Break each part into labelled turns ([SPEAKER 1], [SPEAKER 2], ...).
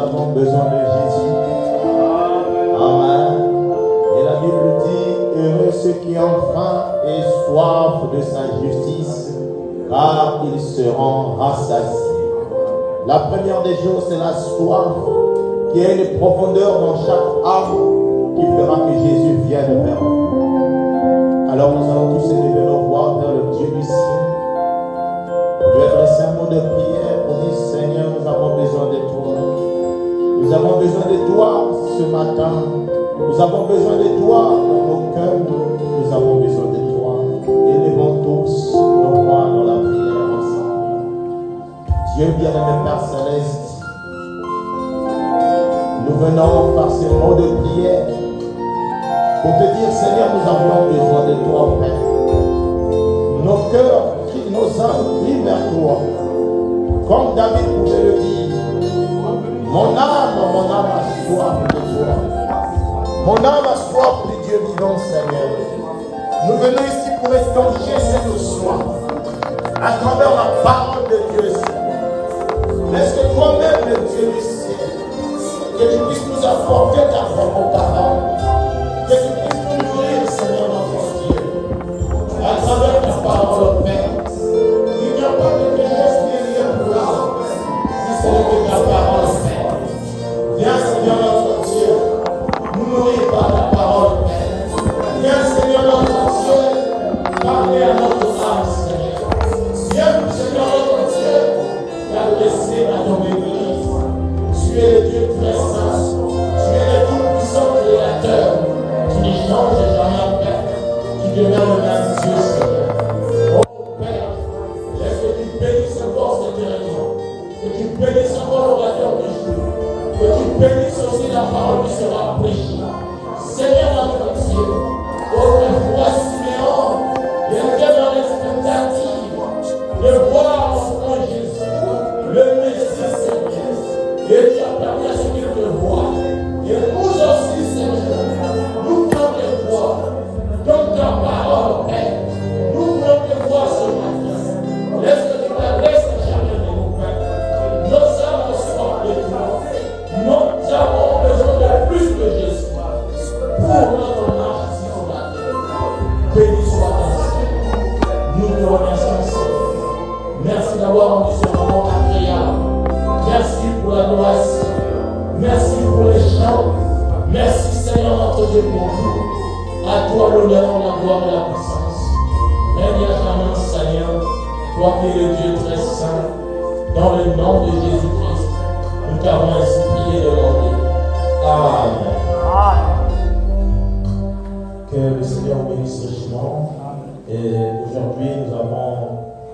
[SPEAKER 1] avons besoin de Jésus. Amen. Et la Bible dit, heureux ceux qui ont faim et soif de sa justice, car ils seront rassasiés. La première des choses, c'est la soif, qui est une profondeur dans chaque âme, qui fera que Jésus vienne vers nous. Alors nous allons tous élever nos voix vers le Dieu du ciel. Je vais adresser un mot de prière pour dire, Seigneur, nous avons besoin de toi. Nous avons besoin de toi ce matin. Nous avons besoin de toi dans nos cœurs. Nous avons besoin de toi. Élevons tous nos voix dans la prière ensemble. Dieu bien-aimé Père Céleste, nous venons par ces mots de prière pour te dire, Seigneur, nous avons besoin de toi, Père. Nos cœurs, nos âmes crient vers toi. Comme David pouvait le dire, mon âme a soif de toi. Mon âme a soif de Dieu vivant, Seigneur. Nous venons ici pour étancher cette soif à travers la parole de Dieu, Seigneur. Laisse que toi-même, le Dieu du ciel, que tu puisses nous apporter ta propre parole, que tu puisses nous nourrir, Seigneur notre Dieu, à travers ta parole, Père. Il n'y a pas de richesse ni rien pour l'âme, si ce n'est que ta parole, Père. Viens, Seigneur notre Dieu, nous nourrir par ta parole, Père. Viens, Seigneur notre Dieu, parler à notre âme, Seigneur. Viens, Seigneur notre Dieu, t'adresser à ton Église. Tu es le Dieu très saint. Tu es le tout-puissant créateur. Tu ne changes jamais, Père. Tu demeures le même Dieu, Seigneur. Oh Père, laisse que tu bénisses encore cette réunion. Que tu bénisses encore l'orateur du jour. Que tu bénisses aussi la parole qui sera prêchée. Seigneur notre Dieu, autrefois Siméon, il était dans l'expectative de voir en Jésus le Messie, Seigneur. Et tu as permis à ce qu'il te voie. Et nous aussi, Seigneur, nous voulons te voir. Dans ta parole, Père, nous voulons te voir ce matin. Laisse que tu t'adresses à chacun de nous, Père. Nos âmes soif de toi. Nous avons besoin de plus de Jésus pour notre marche ici sur la terre. Béni soit ton Seigneur. Nous te remercions, Seigneur. Merci d'avoir rendu ce moment agréable. Merci pour l'adoration. Merci pour les chants. Merci, Seigneur notre Dieu, pour nous. À toi l'honneur, la gloire et la puissance. Règne à jamais, Seigneur. Toi qui es le Dieu très saint. Dans le nom de Jésus-Christ, nous t'avons ainsi prié de demander. Amen. Que le Seigneur bénisse richement. Et aujourd'hui, nous avons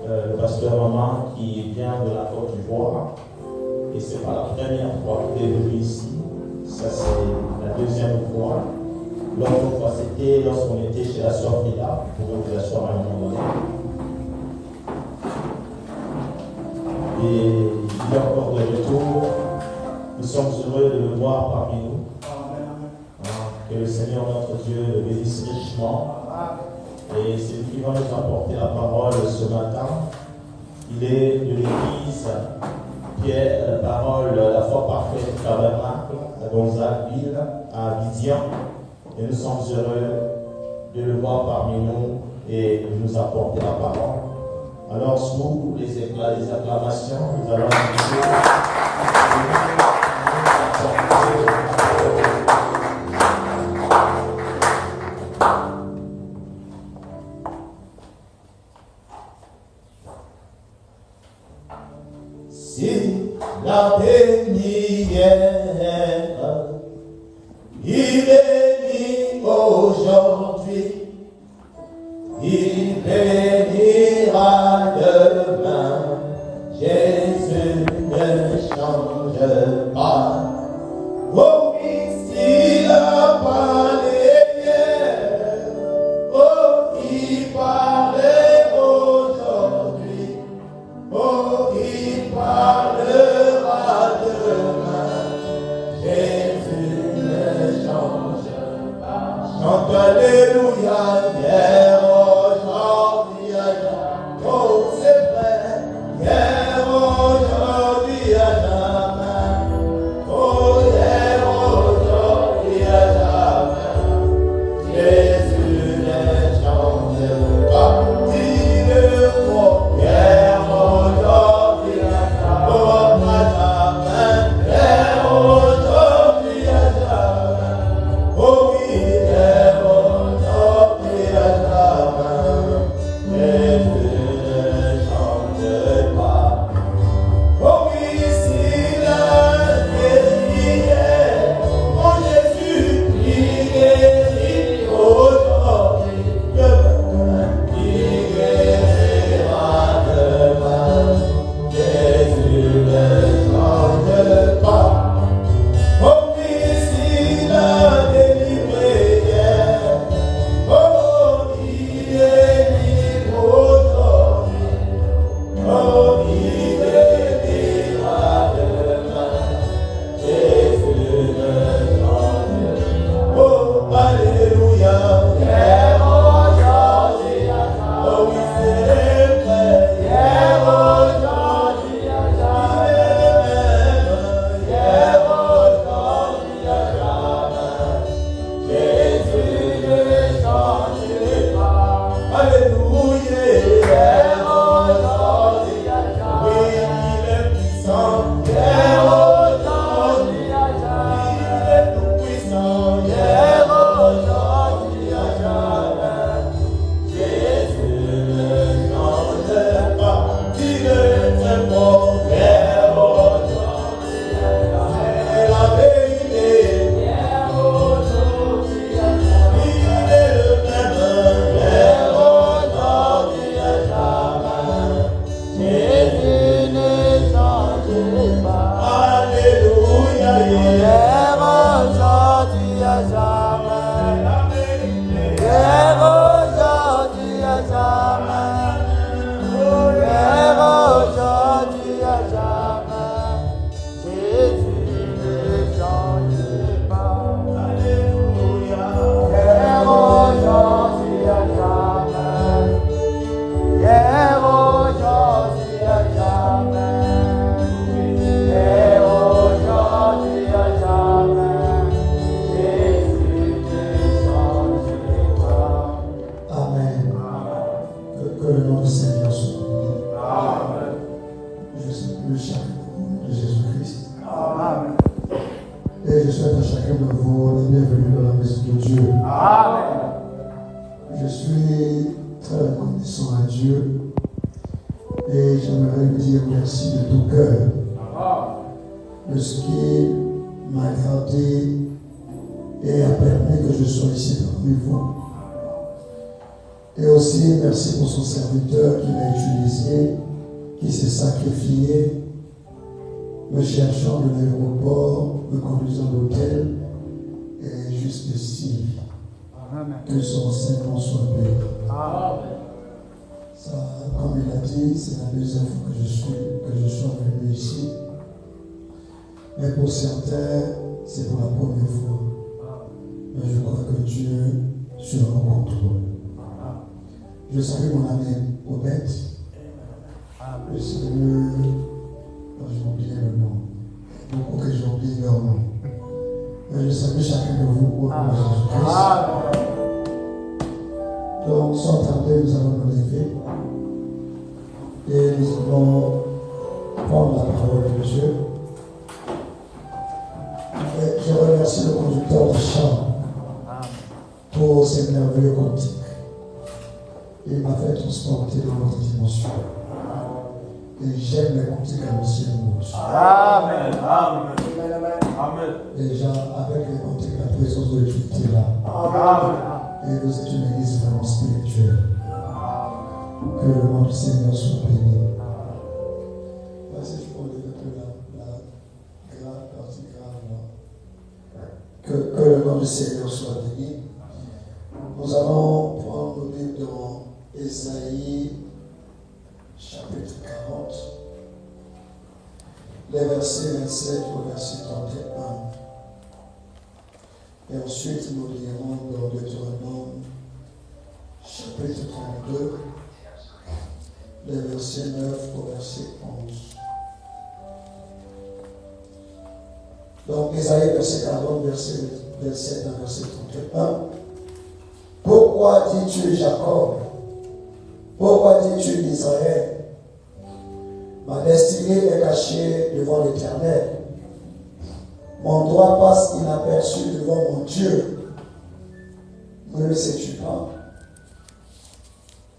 [SPEAKER 1] le pasteur Maman qui vient de la Côte d'Ivoire. Et ce n'est pas la première fois qu'il est venu ici. Ça, c'est la deuxième fois. L'autre fois, c'était lorsqu'on était chez la soeur Frida. Vous pouvez vous asseoir à un moment donné. Et il est encore de retour. Nous sommes heureux de le voir parmi nous. Que le Seigneur notre Dieu le bénisse richement. Et c'est lui qui va nous apporter la parole ce matin. Il est de l'église qui est la parole, la foi parfaite, tabernacle, à Gonzague-Ville, à Abidjan. Et nous sommes heureux de le voir parmi nous et de nous apporter la parole. Alors, sous les éclats, les acclamations, nous allons si la bénière, il bénit aujourd'hui, il bénira demain. Jésus ne change pas. Oh oui, s'il a parlé hier, oh, il parlait aujourd'hui, oh, il parlera demain. Jésus ne change pas. Chante Alléluia, hier, aujourd'hui, ailleurs. Oh, c'est vrai, hier, aujourd'hui, à jamais. Oh,
[SPEAKER 2] Merci pour son serviteur qui l'a utilisé, qui s'est sacrifié, me cherchant de l'aéroport, me conduisant à l'hôtel, et jusqu'ici. Que son Saint-Nom soit béni. Ça, comme il a dit, c'est la deuxième fois que je suis venu ici. Mais pour certains, c'est pour la première fois. Mais je crois que Dieu sera en contrôle. Je salue mon ami Odette. Je salue. J'ai oublié le nom. Beaucoup que j'ai oublié leur nom. Mais je salue chacun de vous au nom de Jésus-Christ. Donc, sans tarder, nous allons nous lever. Et nous allons prendre la parole de Dieu. Et je remercie le conducteur de chant pour ces merveilleux cantiques. Il m'a fait transporter dans notre dimension. Et j'aime les cantiques à l'ancienne mouche. Amen. Amen. Déjà, avec les cantiques, la présence de Dieu était là. Amen. Et vous êtes une église vraiment spirituelle. Que le nom du Seigneur soit béni. Vas-y, je peux lever un peu la partie grave. Que le nom du Seigneur soit béni. Nous allons prendre le livre dans Ésaïe, chapitre 40, les versets 27 au verset 31. Et ensuite, nous lirons dans Deutéronome, chapitre 32, les versets 9 au verset 11. Donc, Ésaïe, verset 40, verset 27 à verset 31. Pourquoi dis-tu Jacob? Pourquoi dis-tu Israël? Ma destinée est cachée devant l'Éternel. Mon droit passe inaperçu devant mon Dieu. Ne le sais-tu pas?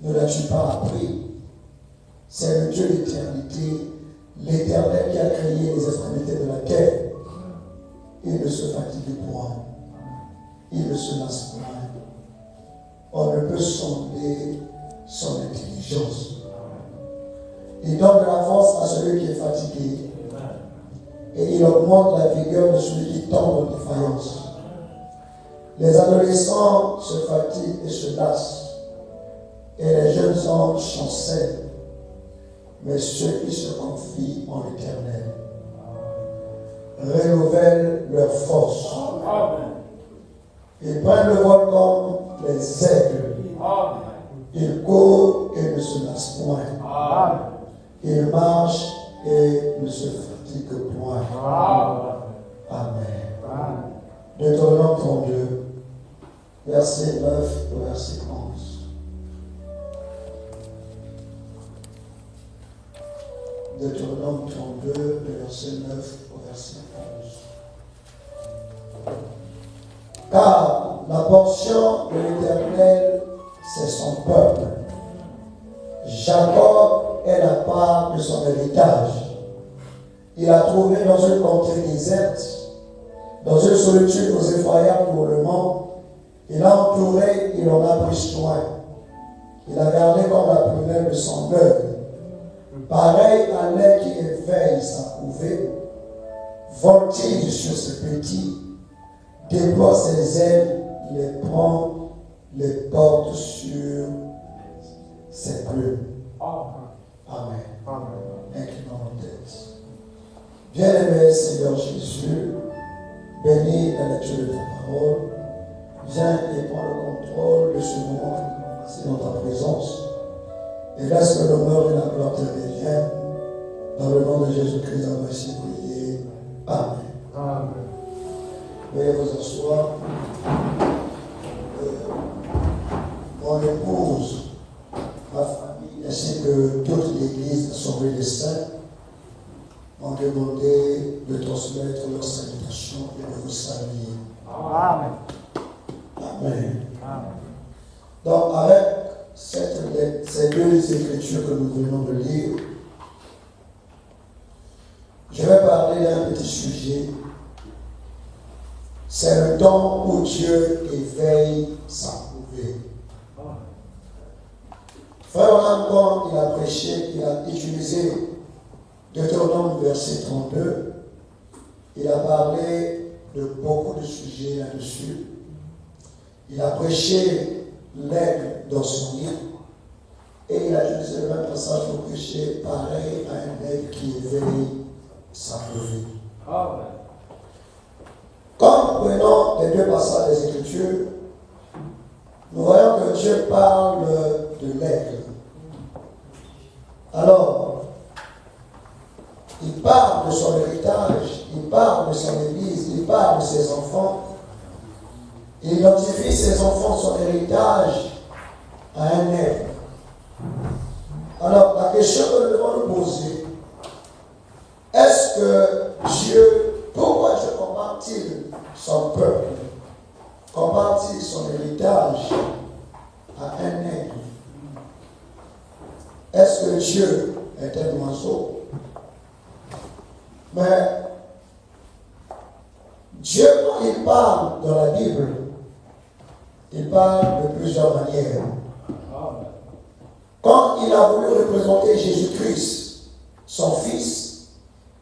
[SPEAKER 2] Ne l'as-tu pas appris? C'est le Dieu d'éternité, l'Éternel qui a créé les extrémités de la terre. Il ne se fatigue point. Il ne se lasse point. On ne peut sonder son intelligence. Il donne de la force à celui qui est fatigué. Et il augmente la vigueur de celui qui tombe en défaillance. Les adolescents se fatiguent et se lassent. Et les jeunes hommes chancellent. Mais ceux qui se confient en l'Éternel renouvellent leur force. Ils prennent le vol comme les aigles. Ils courent et ne se lassent point. Ils marchent et ne se fatiguent point. Amen. Deutéronome 32, verset 9 au verset 11. Deutéronome 32, le verset 9 au verset 11. Car la portion de l'Éternel, c'est son peuple. Jacob est la part de son héritage. Il a trouvé dans une contrée déserte, dans une solitude aux effroyables pour le monde. Il a entouré, il en a pris soin. Il a gardé comme la prunelle de son œil. Pareil à l'aile qui éveille sa couvée, voltige sur ses petits, déploie ses ailes, les prend, les porte sur ses plumes. Amen. Inclinons nos têtes. Bien-aimé Seigneur Jésus, bénis la lecture de ta parole. Viens et prends le contrôle de ce moment qui est dans ta présence. Et laisse que l'honneur et la gloire te reviennent. Dans le nom de Jésus-Christ, nous ainsi prié. Amen. Veuillez vous asseoir. Mon épouse, ma famille, ainsi que toute l'Église Assemblée des Saints m'ont demandé de transmettre leurs salutations et de vous saluer.
[SPEAKER 3] Amen.
[SPEAKER 2] Amen. Donc, avec ces deux écritures que nous venons de lire, je vais parler d'un petit sujet. C'est le temps où Dieu éveille sa couvée. Frère Branham, quand il a prêché, il a utilisé Deutéronome verset 32, il a parlé de beaucoup de sujets là-dessus. Il a prêché l'aigle dans son nid et il a utilisé le même passage pour prêcher pareil à un aigle qui éveille sa couvée. Quand nous prenons les deux passages des Écritures, nous voyons que Dieu parle de l'aigle. Alors, il parle de son héritage, il parle de son église, il parle de ses enfants. Il identifie ses enfants, son héritage, à un aigle. Alors, la question que nous devons nous poser, est-ce que Dieu, pourquoi Dieu compare-t-il son peuple, compare-t-il son héritage à un aigle? Est-ce que Dieu est un oiseau? Mais Dieu, quand il parle dans la Bible, il parle de plusieurs manières. Quand il a voulu représenter Jésus-Christ, son Fils,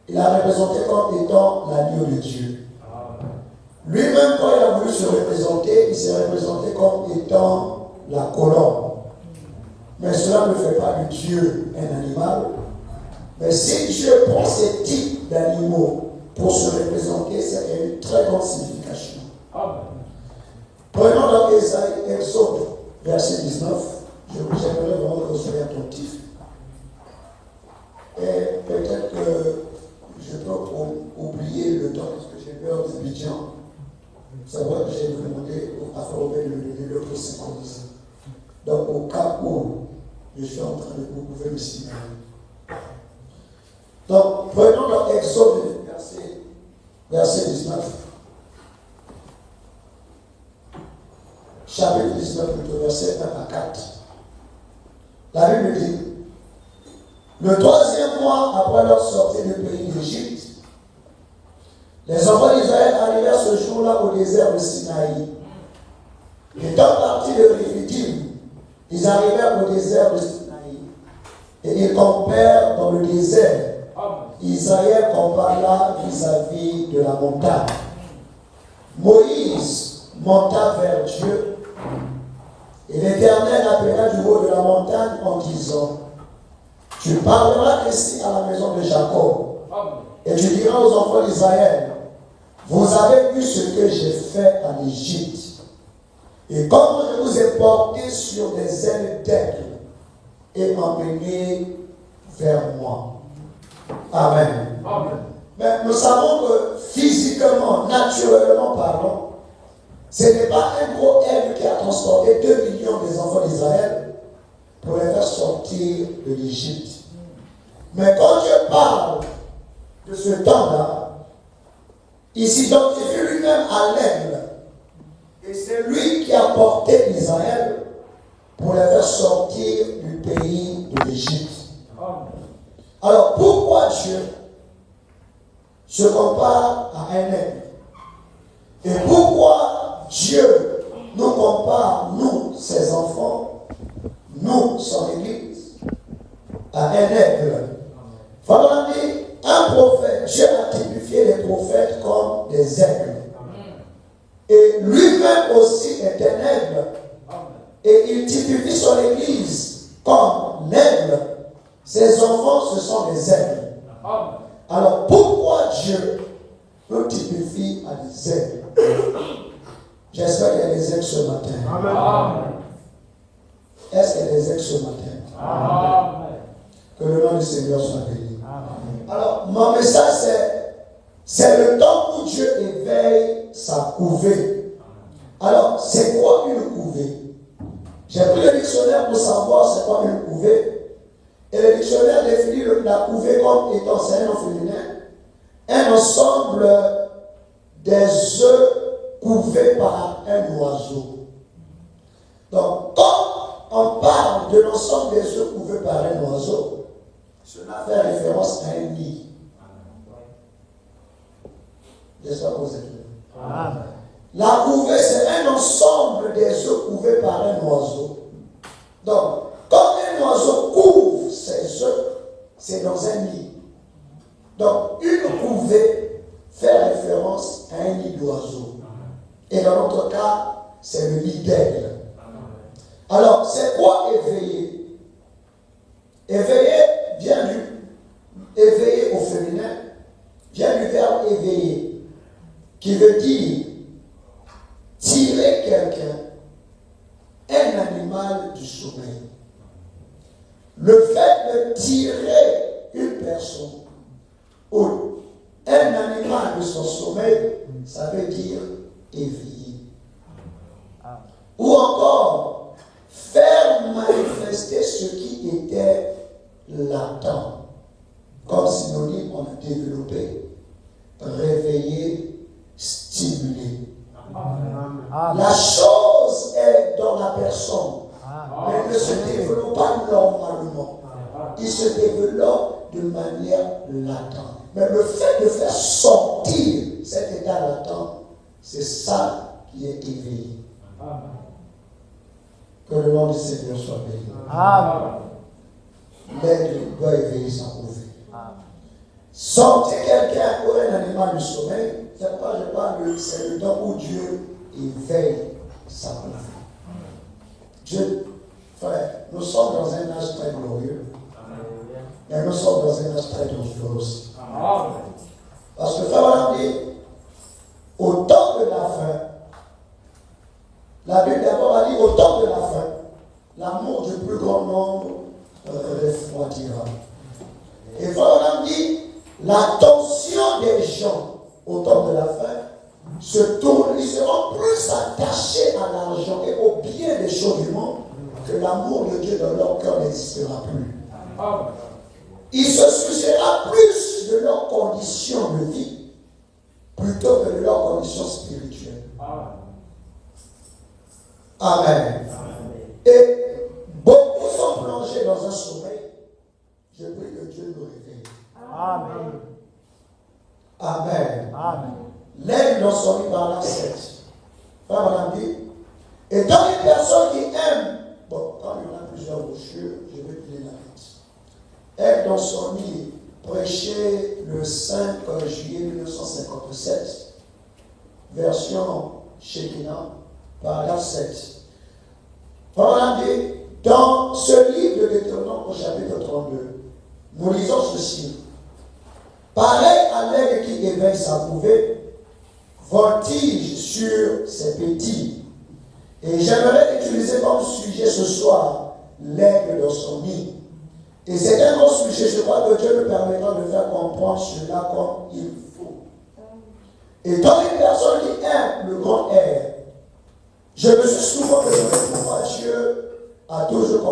[SPEAKER 2] il a représenté comme étant l'agneau de Dieu. Lui-même, quand il a voulu se représenter, il s'est représenté comme étant la colombe. Mais cela ne fait pas de Dieu un animal. Mais si Dieu prend ces types d'animaux pour se représenter, c'est une très grande signification. Prenons dans Exode, verset 19. Je vous aimerais vraiment que vous soyez attentifs. Et peut-être que je peux oublier le temps parce que j'ai peur de Bidjan. C'est vrai que j'ai demandé à Frobert de me donner le pour synchroniser. Donc, au cas où je suis en train de vous pouvez me signaler. Donc, prenons dans Exode, verset 19. Chapitre 19, plutôt, verset 1 à 4. La Bible dit, le 3e mois après leur sortie du pays d'Égypte, les enfants d'Israël arrivèrent ce jour-là au désert de Sinaï. Étant partis de Réphidim, ils arrivèrent au désert de Sinaï. Et ils campèrent dans le désert. Israël campa là vis-à-vis de la montagne. Moïse monta vers Dieu. Et l'Éternel appela du haut de la montagne en disant, tu parleras ici à la maison de Jacob. Et tu diras aux enfants d'Israël, vous avez vu ce que j'ai fait en Égypte. Et comment je vous ai porté sur des ailes d'aigle et emmené vers moi. Amen. Mais nous savons que physiquement, naturellement parlant, ce n'est pas un gros aigle qui a transporté 2 millions des enfants d'Israël pour les faire sortir de l'Égypte. Mais quand Dieu parle de ce temps-là, il s'identifie lui-même à l'aigle. Et c'est lui qui a porté Israël pour les faire sortir du pays de l'Égypte. Alors pourquoi Dieu se compare à un aigle? Et pourquoi Dieu nous compare, nous, ses enfants, nous, son Église, à un aigle? Voilà, un prophète, Dieu a typifié les prophètes comme des aigles. Et lui-même aussi est un aigle. Et il typifie son Église comme l'aigle. Ses enfants, ce sont des aigles. Alors pourquoi Dieu nous typifie à des aigles? J'espère qu'il y a des aigles ce matin.
[SPEAKER 3] Amen.
[SPEAKER 2] Est-ce qu'il y a des aigles ce matin?
[SPEAKER 3] Amen.
[SPEAKER 2] Que le nom du Seigneur soit béni. Alors, mon message, c'est le temps où Dieu éveille sa couvée. Alors, c'est quoi une couvée? J'ai pris le dictionnaire pour savoir c'est quoi une couvée. Et le dictionnaire définit la couvée comme étant, c'est un nom féminin, un ensemble des œufs couvés par un oiseau. Donc, quand on parle de l'ensemble des œufs couvés par un oiseau, cela fait référence à un nid. J'espère que vous êtes là. La couvée, c'est un ensemble des œufs couvés par un oiseau. Donc, quand un oiseau couvre ses œufs, c'est dans un nid. Donc, une couvée fait référence à un nid d'oiseau. Et dans notre cas, c'est le nid d'aigle. Alors, c'est quoi éveiller? Éveiller vient du éveiller au féminin, vient du verbe éveiller, qui veut dire tirer quelqu'un, un animal du sommeil. Le fait de tirer une personne ou un animal de son sommeil, ça veut dire éveiller. Ou encore, faire manifester ce qui était latent. Comme synonyme, on a développé réveiller, stimuler. La chose est dans la personne, mais ne se développe pas normalement. Il se développe de manière latente. Mais le fait de faire sortir cet état latent, c'est ça qui est éveillé. Que le nom du Seigneur soit béni. L'aigle doit éveiller sa couvée. Sortir quelqu'un ou un animal du sommeil, c'est pas je parle, c'est le temps où Dieu éveille sa couvée. Dieu, frère, nous sommes dans un âge très glorieux. Mais nous sommes dans un âge très dangereux aussi. Parce que frère, on a dit, au temps de la fin, la Bible d'abord a dit, au temps de la fin, l'amour du plus grand nombre refroidira. Et frère, on a dit, l'attention des gens au temps de la fin se tourne, ils seront plus attachés à l'argent et au bien des choses du monde que l'amour de Dieu dans leur cœur n'existera plus. Il se souciera plus de leurs conditions de vie plutôt que de leurs conditions spirituelles. Amen. Et beaucoup sont plongés dans un sommeil. Je prie que Dieu nous réveille.
[SPEAKER 3] Amen.
[SPEAKER 2] Amen. L'aigle dans son lit par la 7. Frère Madame dit, et dans les personnes qui aiment, bon, quand il y en a plusieurs brochures, je vais plier la tête. Elle dans son lit prêchait le 5 juillet 1957, version Shekinah, paragraphe 7. Frère Madame dit, dans ce livre de Deutéronome au chapitre 32, nous lisons ceci. Pareil à l'aigle qui éveille sa couvée, voltige sur ses petits. Et j'aimerais utiliser comme sujet ce soir l'aigle dans son nid. Et c'est un bon sujet, je crois que Dieu nous permettra de faire comprendre cela comme il faut. Et dans les personnes qui aiment le grand air, je me suis souvent demandé pourquoi Dieu a toujours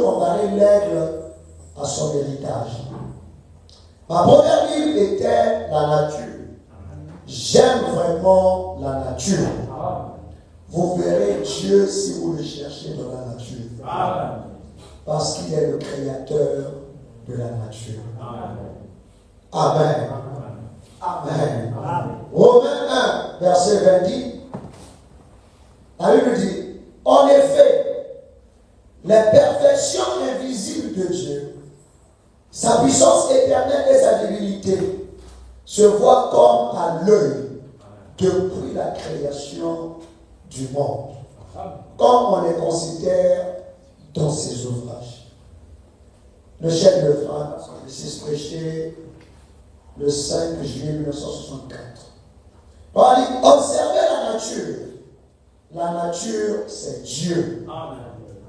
[SPEAKER 2] comparé l'aigle à son héritage. Ma première Bible était la nature. J'aime vraiment la nature. Vous verrez Dieu si vous le cherchez dans la nature. Parce qu'il est le créateur de la nature. Amen. Amen. Romains 1, verset 20 dit, la Bible dit, en effet, les perfections invisibles de Dieu, sa puissance éternelle et sa divinité se voient comme à l'œil depuis la création du monde, comme on les considère dans ses ouvrages. Le chef de France, s'est prêché le 5 juillet 1964. On dit, observez la nature. La nature, c'est Dieu. Amen.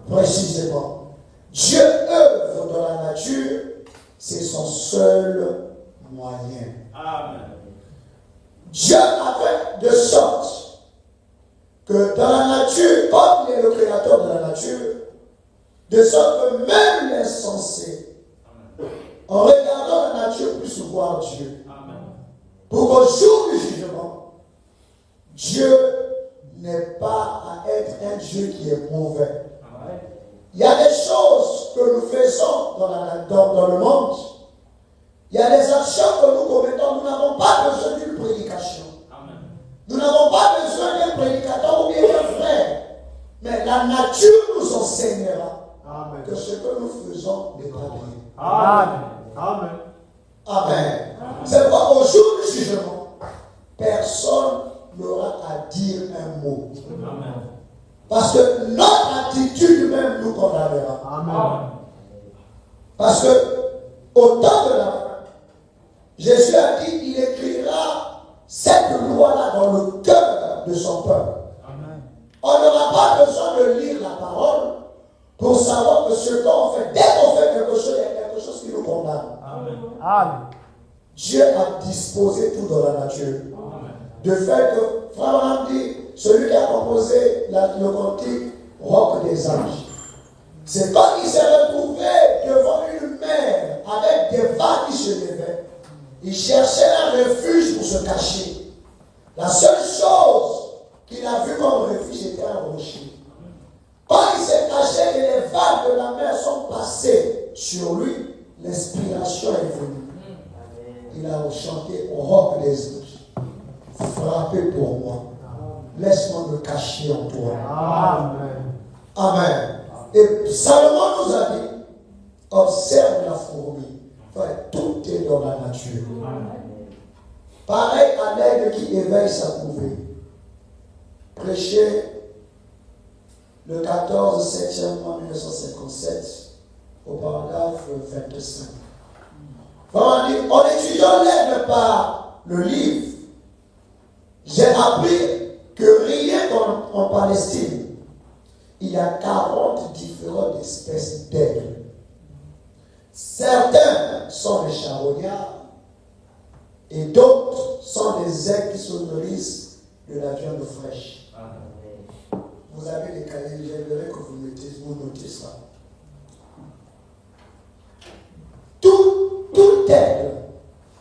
[SPEAKER 2] Précisément. Dieu œuvre dans la nature, c'est son seul moyen. Amen. Dieu a fait de sorte que dans la nature, comme il est le créateur de la nature, de sorte que même l'insensé, en regardant la nature, puisse voir Dieu. Amen. Pour qu'au jour du jugement, Dieu n'est pas à être un Dieu qui est mauvais. Amen. Il y a des choses que nous faisons dans le monde. Il y a des actions que nous commettons. Nous n'avons pas besoin d'une prédication. Amen. Nous n'avons pas besoin d'un prédicateur ou bien d'un frère. Mais la nature nous enseignera Amen. Que ce que nous faisons n'est pas bien. Amen. Amen. Amen. C'est pourquoi au jour du jugement, personne n'aura à dire un mot. Amen. Parce que notre attitude même nous condamnera. Amen. Parce que au temps de la fin, Jésus a dit qu'il écrira cette loi-là dans le cœur de son peuple. Amen. On n'aura pas besoin de lire la parole pour savoir que ce qu'on fait, dès qu'on fait quelque chose, il y a quelque chose qui nous condamne. Amen. Amen. Dieu a disposé tout dans la nature. Amen. De fait que, Frère dit, celui qui a composé le cantique Roc des anges, c'est quand il s'est retrouvé devant une mer avec des vagues qui se levaient, il cherchait un refuge pour se cacher. La seule chose qu'il a vue comme refuge était un rocher. Quand il s'est caché et les vagues de la mer sont passées sur lui, l'inspiration est venue. Il a chanté au roc des anges. Frappez pour moi. Laisse-moi me cacher en toi. Amen. Amen. Et Salomon nous a dit, observe la fourmi. Enfin, tout est dans la nature. Amen. Pareil à l'aigle qui éveille sa couvée. Prêché le 14 septembre 1957 au paragraphe 25. En étudiant l'aigle par le livre, j'ai appris que rien qu'en Palestine, il y a 40 différentes espèces d'aigles. Certains sont des charognards et d'autres sont des aigles qui se nourrissent de la viande fraîche. Vous avez des cahiers, j'aimerais que vous notez ça. Tout aigle,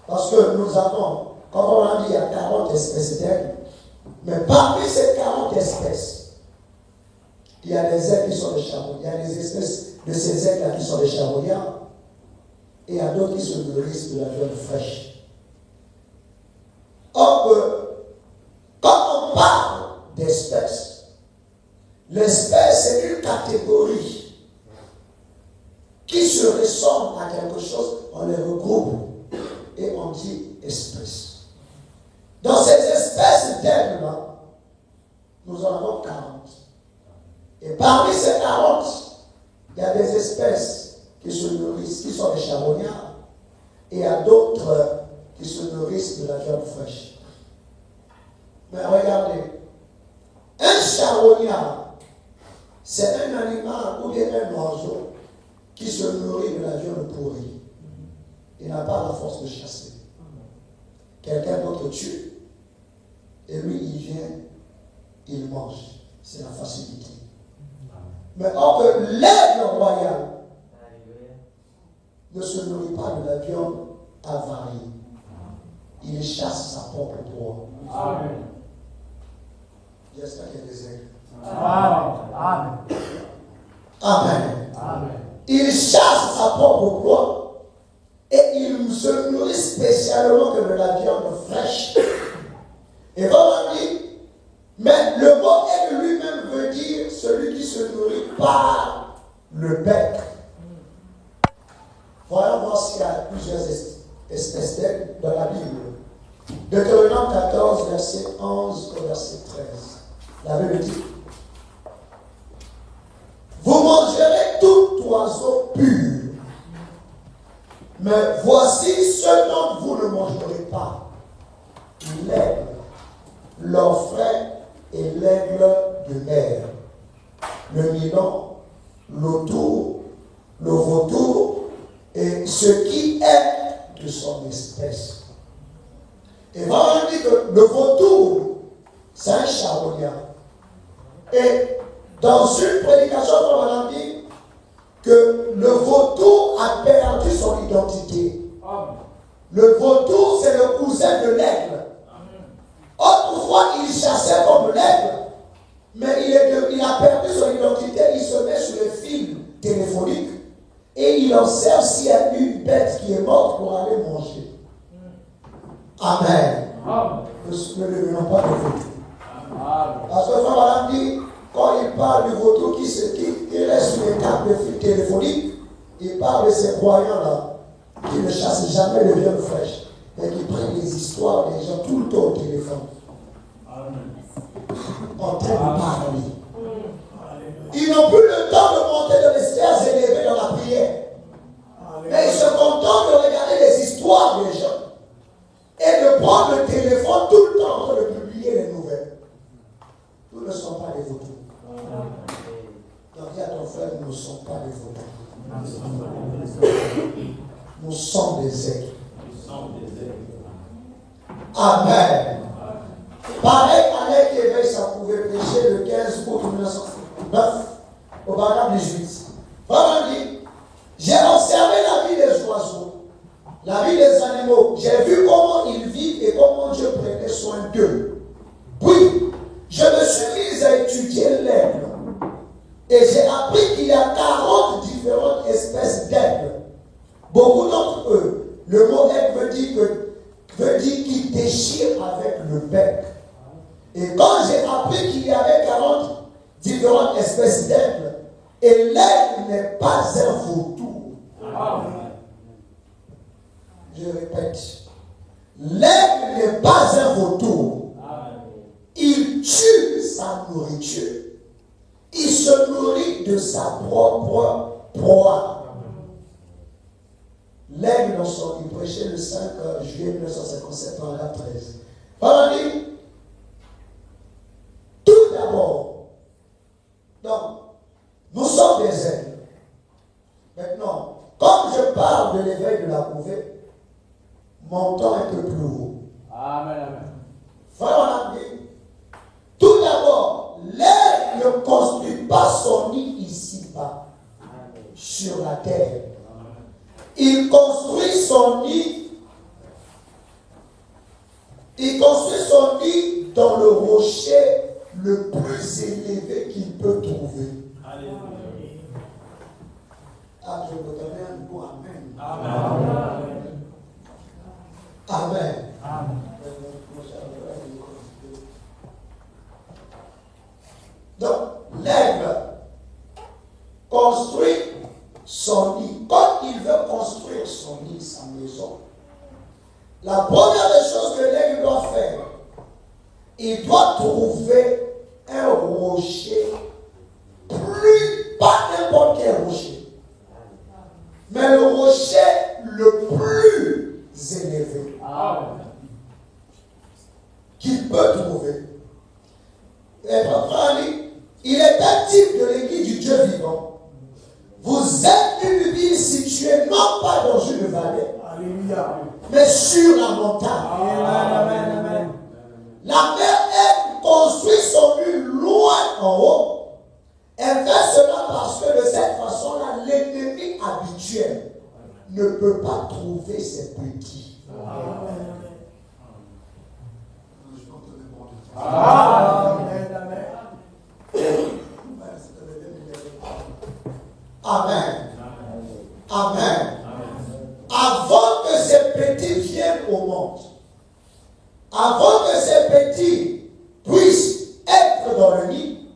[SPEAKER 2] parce que nous avons, comme on a dit, il y a 40 espèces d'aigles, mais parmi ces 40 espèces, il y a des aigles qui sont des charognards, il y a des espèces de ces aigles-là qui sont des charognards, et il y a d'autres qui se nourrissent de la viande fraîche. Or, quand on parle d'espèces, l'espèce est une catégorie qui se ressemble à quelque chose, on les regroupe et on dit espèce. Dans ces espèces d'aigles-là, nous en avons 40. Et parmi ces 40, il y a des espèces qui se nourrissent, qui sont des charognards, et il y a d'autres qui se nourrissent de la viande fraîche. Mais regardez, un charognard, c'est un animal ou bien un oiseau qui se nourrit de la viande pourrie. Il n'a pas la force de chasser. Quelqu'un d'autre tue, et lui, il vient, il mange. C'est la facilité. Mais or que l'aigle royal, ne se nourrit pas de la viande avariée. Il chasse sa propre proie.
[SPEAKER 3] Amen.
[SPEAKER 2] J'espère qu'il y a des aigles.
[SPEAKER 3] Amen. Amen.
[SPEAKER 2] Amen.
[SPEAKER 3] Amen.
[SPEAKER 2] Il chasse sa propre proie et il se nourrit spécialement que de la viande fraîche. Et vraiment dit, mais le mot aigle lui-même veut dire celui qui se nourrit par le bec. Voyons voir s'il y a plusieurs espèces d'aigle dans la Bible. Deutéronome 14, verset 11 au verset 13. La Bible dit: vous mangerez tout oiseau pur, mais voici ce dont vous ne mangerez pas: l'aigle, l'orfraie et l'aigle de mer, le milan, l'autour, le vautour et ce qui est de son espèce. Et vraiment dit que le vautour, c'est un charognard. Et dans une prédication, on a dit que le vautour a perdu son identité. Le vautour, c'est le cousin de l'aigle. Autrefois, il chassait comme l'aigle, mais il a perdu son identité. Il se met sur les fils téléphoniques et il observe s'il y a une bête qui est morte pour aller manger. Amen. Ne devenons pas de vautour. Parce que frère Madame dit, quand il parle du vautour qui reste sur les câbles de fil téléphoniques, il parle de ces croyants-là qui ne chassent jamais les viandes fraîches, mais qui prennent les histoires des gens tout le temps au téléphone. En train de parler. Ils n'ont plus le temps de monter dans les stairs élevées dans la prière. Mais ils se contentent de regarder les histoires des gens et de prendre le téléphone tout le temps en train de publier les nouvelles. Nous ne sommes pas des vautours. Donc dis à ton frère, nous ne sommes pas des vautours. Nous sommes des aigles. Amen. Pareil, Alain qui éveille, ça pouvait prêcher le 15 août 1909 au Bagdad 18. Vraiment dit, j'ai observé la vie des oiseaux, la vie des animaux. J'ai vu comment ils vivent et comment Dieu prenait soin d'eux. Puis, je me suis mis à étudier l'aigle. Et j'ai appris qu'il y a 40 différentes espèces d'aigles. Beaucoup d'entre eux, le mot aigle veut dire qu'il déchire avec le bec. Et quand j'ai appris qu'il y avait 40 différentes espèces d'aigles, et l'aigle n'est pas un vautour. Je répète, l'aigle n'est pas un vautour. Il tue sa nourriture. Il se nourrit de sa propre proie. L'aigle, il prêchait le 5 juillet 1957, paragraphe 13. On dit, tout d'abord, donc, nous sommes des aigles. Maintenant, comme je parle de l'éveil de la couvée, mon temps est un peu plus haut.
[SPEAKER 3] Amen, amen.
[SPEAKER 2] Frère, on a dit, tout d'abord, l'aigle ne construit pas son nid ici-bas, sur la terre. Il construit son nid dans le rocher le plus élevé qu'il peut trouver. Ah, je vous donne un mot. Amen.
[SPEAKER 3] Amen.
[SPEAKER 2] Amen.
[SPEAKER 3] Amen.
[SPEAKER 2] Donc, l'aigle construit son nid. Quand il veut construire son nid, sa maison, la première des choses que l'aigle doit faire, il doit trouver un rocher, pas n'importe quel rocher, mais le rocher le plus élevé qu'il peut trouver. Et papa dit, il est un type de l'église du Dieu vivant. Vous êtes une ville située non pas dans une vallée, mais sur la montagne.
[SPEAKER 3] Amen, amen.
[SPEAKER 2] La mère, elle construit son nid loin en haut. Elle fait cela parce que de cette façon-là, l'ennemi habituel ne peut pas trouver ses petits. Amen. Amen. Avant que ces petits viennent au monde, avant que ces petits puissent être dans le lit,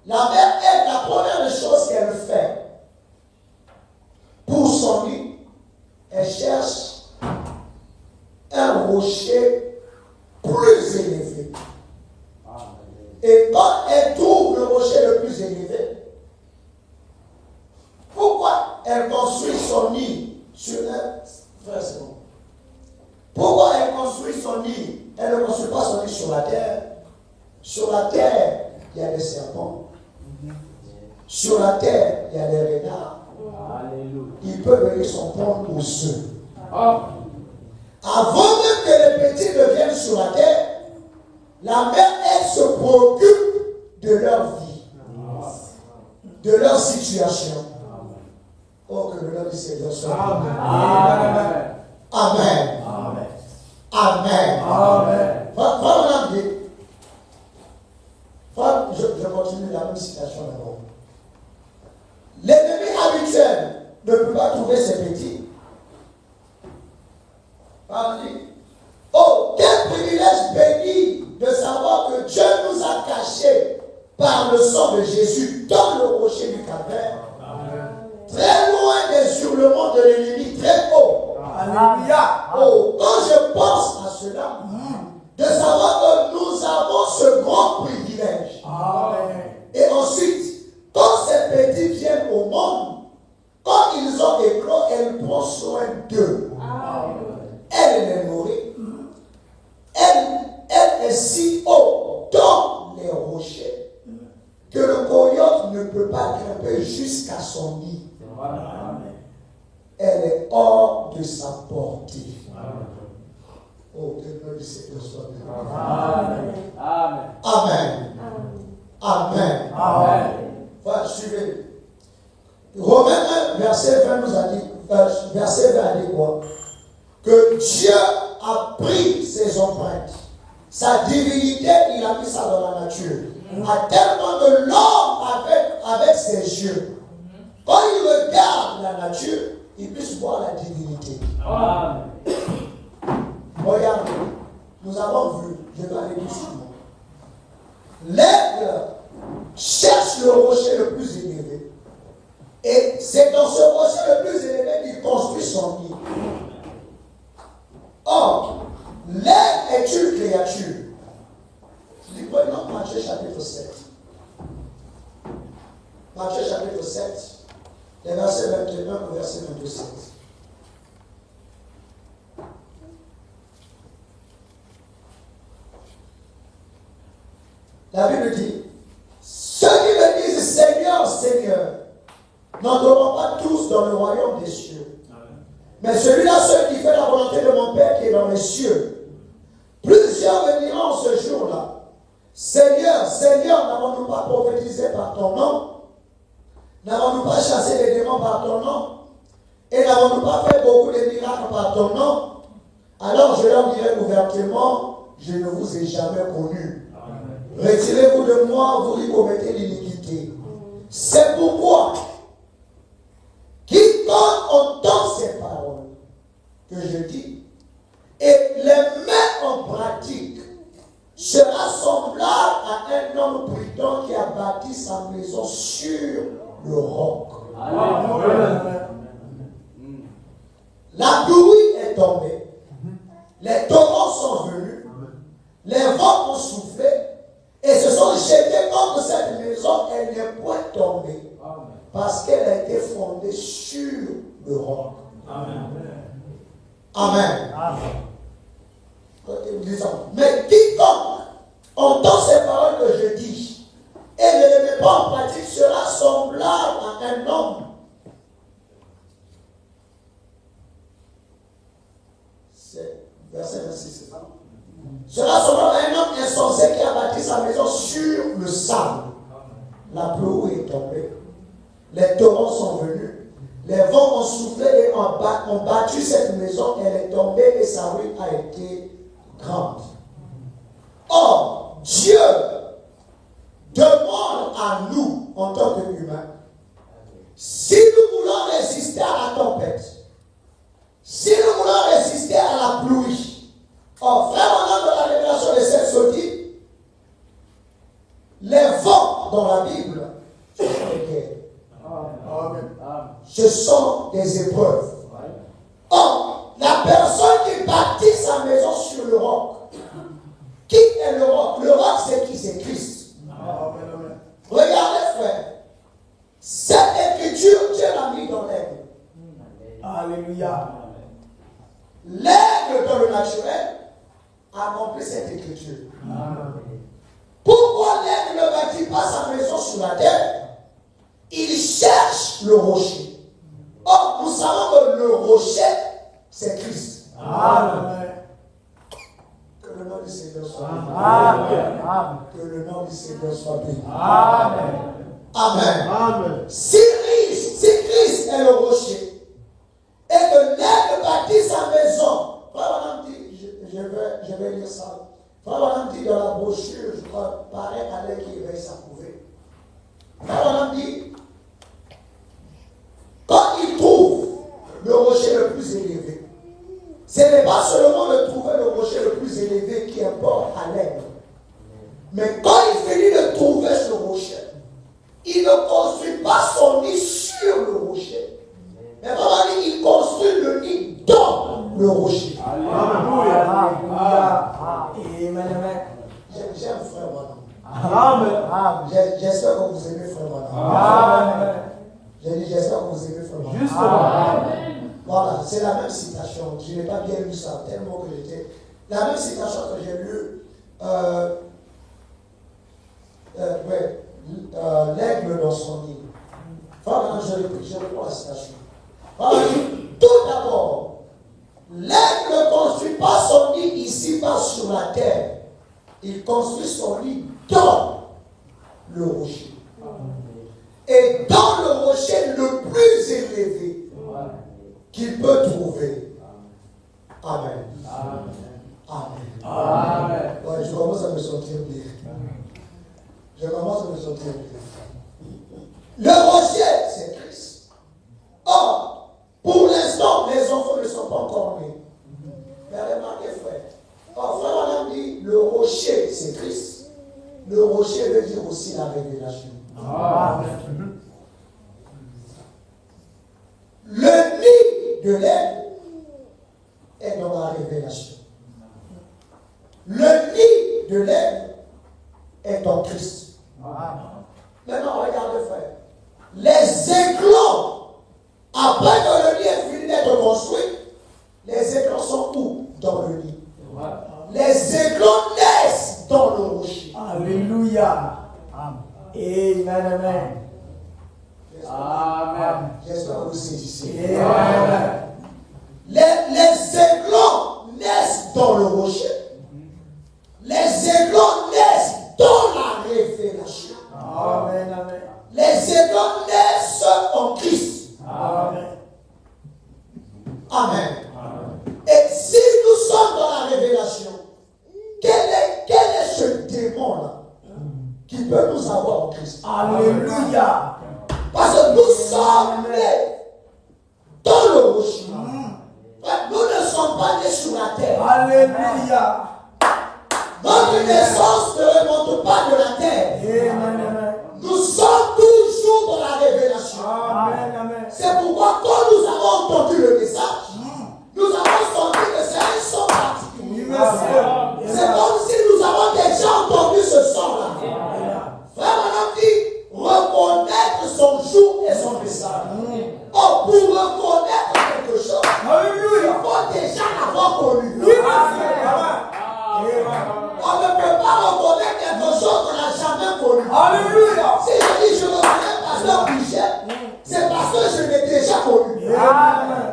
[SPEAKER 2] la mère est la première des choses qu'elle fait pour son lit. Elle cherche un rocher plus élevé. Et quand elle trouve le rocher le plus élevé, pourquoi elle construit son nid sur un frère? Pourquoi elle construit son nid? Elle ne construit pas son nid sur la terre. Sur la terre, il y a des serpents. Sur la terre, il y a des renards. Ils peuvent venir s'en prendre aux œufs. Avant même que les petits ne viennent sur la terre, la mère, elle se préoccupe de leur vie, de leur situation. Oh, que le nom du Seigneur soit béni. Amen. Amen. Amen. Amen. Je continue la même citation d'abord. L'ennemi habituel ne peut pas trouver ses petits. Oh, quel privilège béni de savoir que Dieu nous a cachés par le sang de Jésus dans le rocher du Calvaire. Très loin des hurlements de l'ennemi, très haut. Alléluia. Oh, quand je pense à cela, de savoir que nous avons ce grand privilège. Amen. Et ensuite, quand ces petits viennent au monde, quand ils ont éclos, elle prend soin d'eux. Elle les nourrit. Elle est si haut dans les rochers que le coyote ne peut pas grimper jusqu'à son nid. Elle est hors de sa portée. Oh, que le nom du Seigneur soit béni. Amen. Amen. Amen. Amen. Voilà, suivez. Romains 1, verset 20 nous a dit, verset 20 a dit quoi? Que Dieu a pris ses empreintes. Sa divinité, il a mis ça dans la nature. À tel point que l'homme, avec ses yeux, quand il regarde la nature, il puisse voir la divinité. Amen. Regardez, nous avons vu, je vais aller plus souvent. L'aigle cherche le rocher le plus élevé. Et c'est dans ce rocher le plus élevé qu'il construit son nid. Or, l'aigle est une créature. Je dis, prenons Matthieu chapitre 7. Matthieu chapitre 7, les versets 21 au verset 27. La Bible dit, ceux qui me disent Seigneur, Seigneur, n'entreront pas tous dans le royaume des cieux. Mais celui-là seul qui fait la volonté de mon Père qui est dans les cieux. Plusieurs me diront ce jour-là, Seigneur, Seigneur, n'avons-nous pas prophétisé par ton nom? N'avons-nous pas chassé les démons par ton nom? Et n'avons-nous pas fait beaucoup de miracles par ton nom? Alors je leur dirai ouvertement, je ne vous ai jamais connus. Retirez-vous de moi, vous qui commettez l'iniquité. C'est pourquoi, quiconque entend ces paroles que je dis et les met en pratique sera semblable à un homme prudent qui a bâti sa maison sur le roc. La pluie est tombée, les torrents sont venus, les vents ont soufflé. Et se sont jetés contre cette maison, elle n'est point tombée. Parce qu'elle a été fondée sur le roc. Amen. Amen. Mais quiconque entend ces paroles que je dis et ne les met pas en pratique sera semblable à un homme. C'est verset 26, c'est ça? Cela sera un homme insensé qui a bâti sa maison sur le sable. La pluie est tombée. Les torrents sont venus. Les vents ont soufflé et ont battu cette maison, elle est tombée et sa ruine a été grande. Or, Dieu demande à nous, en tant qu'humains, si nous voulons résister à la tempête, si nous voulons résister à la pluie, or, vraiment dans la révélation de cette sourdine, les vents dans la Bible, ce sont des guerres. Ce sont des épreuves. Or, la personne qui bâtit sa maison sur le roc, qui est le roc? Le roc, c'est qui? C'est Christ. Regardez, frère. Cette écriture, Dieu l'a mis dans l'aigle.
[SPEAKER 3] Alléluia.
[SPEAKER 2] L'aigle dans le naturel a rempli cette écriture. Pourquoi l'aigle ne bâtit pas sa maison sur la terre? Il cherche le rocher. Or, nous savons que le rocher, c'est Christ.
[SPEAKER 3] Amen.
[SPEAKER 2] Que le nom du Seigneur soit béni.
[SPEAKER 3] Amen.
[SPEAKER 2] Que le nom du Seigneur soit béni.
[SPEAKER 3] Amen.
[SPEAKER 2] Amen.
[SPEAKER 1] Amen.
[SPEAKER 2] Si Christ est le rocher, et que l'aigle bâtit sa maison, Frère Branham dit, je vais lire ça. Frère Branham dit dans la brochure, je crois, pareil à l'aide qui éveille sa couvée. Frère Branham dit, quand il trouve le rocher le plus élevé, ce n'est pas seulement de trouver le rocher le plus élevé qui importe à l'aigle. Mais quand il finit de trouver ce rocher, il ne construit pas son nid sur le rocher. Mais vraiment, il construit le nid dans le rocher.
[SPEAKER 3] Alléluia. Amen.
[SPEAKER 2] J'aime Frère Branham.
[SPEAKER 3] Amen.
[SPEAKER 2] J'espère que vous aimez Frère Branham.
[SPEAKER 3] Amen.
[SPEAKER 2] J'ai dit, j'espère que vous aimez Frère Branham.
[SPEAKER 3] Justement.
[SPEAKER 2] Voilà, c'est la même citation. Je n'ai pas bien lu ça, tellement que j'étais. La même citation que j'ai lue, l'aigle dans son nid. Voilà, je reprends la citation. Voilà, tout d'abord, l'aigle ne construit pas son nid ici-bas sur la terre. Il construit son nid dans le rocher. Et dans le rocher le plus élevé qu'il peut trouver. Amen. Amen.
[SPEAKER 3] Amen.
[SPEAKER 2] Ouais, je commence à me sentir bien. Je commence à me sentir bien. Le rocher, c'est Christ. Or, pour l'instant, les enfants ne sont pas encore nés. Mais remarquez, frère. Or, frère Branham dit, le rocher, c'est Christ. Le rocher veut dire aussi la révélation.
[SPEAKER 3] Amen.
[SPEAKER 2] Le nid de l'aigle est dans la révélation. Le nid de l'aigle est en Christ. Maintenant, regardez, frère. Les éclats, après que le nid est fini d'être construit, les éclats sont où? Dans le nid. Les éclats naissent dans le rocher.
[SPEAKER 3] Alléluia. Amen. Amen. Amen.
[SPEAKER 2] J'espère que vous saisissez.
[SPEAKER 3] Amen.
[SPEAKER 2] Les éclats naissent dans le rocher. Les éclats naissent dans la révélation.
[SPEAKER 3] Amen. Amen.
[SPEAKER 2] Les éclats naissent en Christ.
[SPEAKER 3] Amen.
[SPEAKER 2] Amen. Et si nous sommes dans la révélation, quel est ce démon-là qui peut nous avoir en Christ?
[SPEAKER 3] Alléluia.
[SPEAKER 2] Parce que nous sommes nés dans le rocher. Nous ne sommes pas nés sur la terre.
[SPEAKER 3] Alléluia.
[SPEAKER 2] Notre naissance ne remonte pas de la terre.
[SPEAKER 3] Amen.
[SPEAKER 2] Nous sommes toujours dans la révélation.
[SPEAKER 3] Amen. Amen.
[SPEAKER 2] C'est pourquoi quand nous avons entendu le message, nous avons senti que c'est un son particulier. C'est comme si nous avons déjà entendu ce son-là. Frère Branham dit, reconnaître son jour et son message. Or, pour reconnaître quelque chose, il faut déjà l'avoir connu. On ne peut pas reconnaître quelque chose qu'on n'a jamais connu.
[SPEAKER 3] Alléluia.
[SPEAKER 2] Si je dis je reconnais pasteur Bichet, c'est parce que je l'ai déjà connu.
[SPEAKER 3] Amen.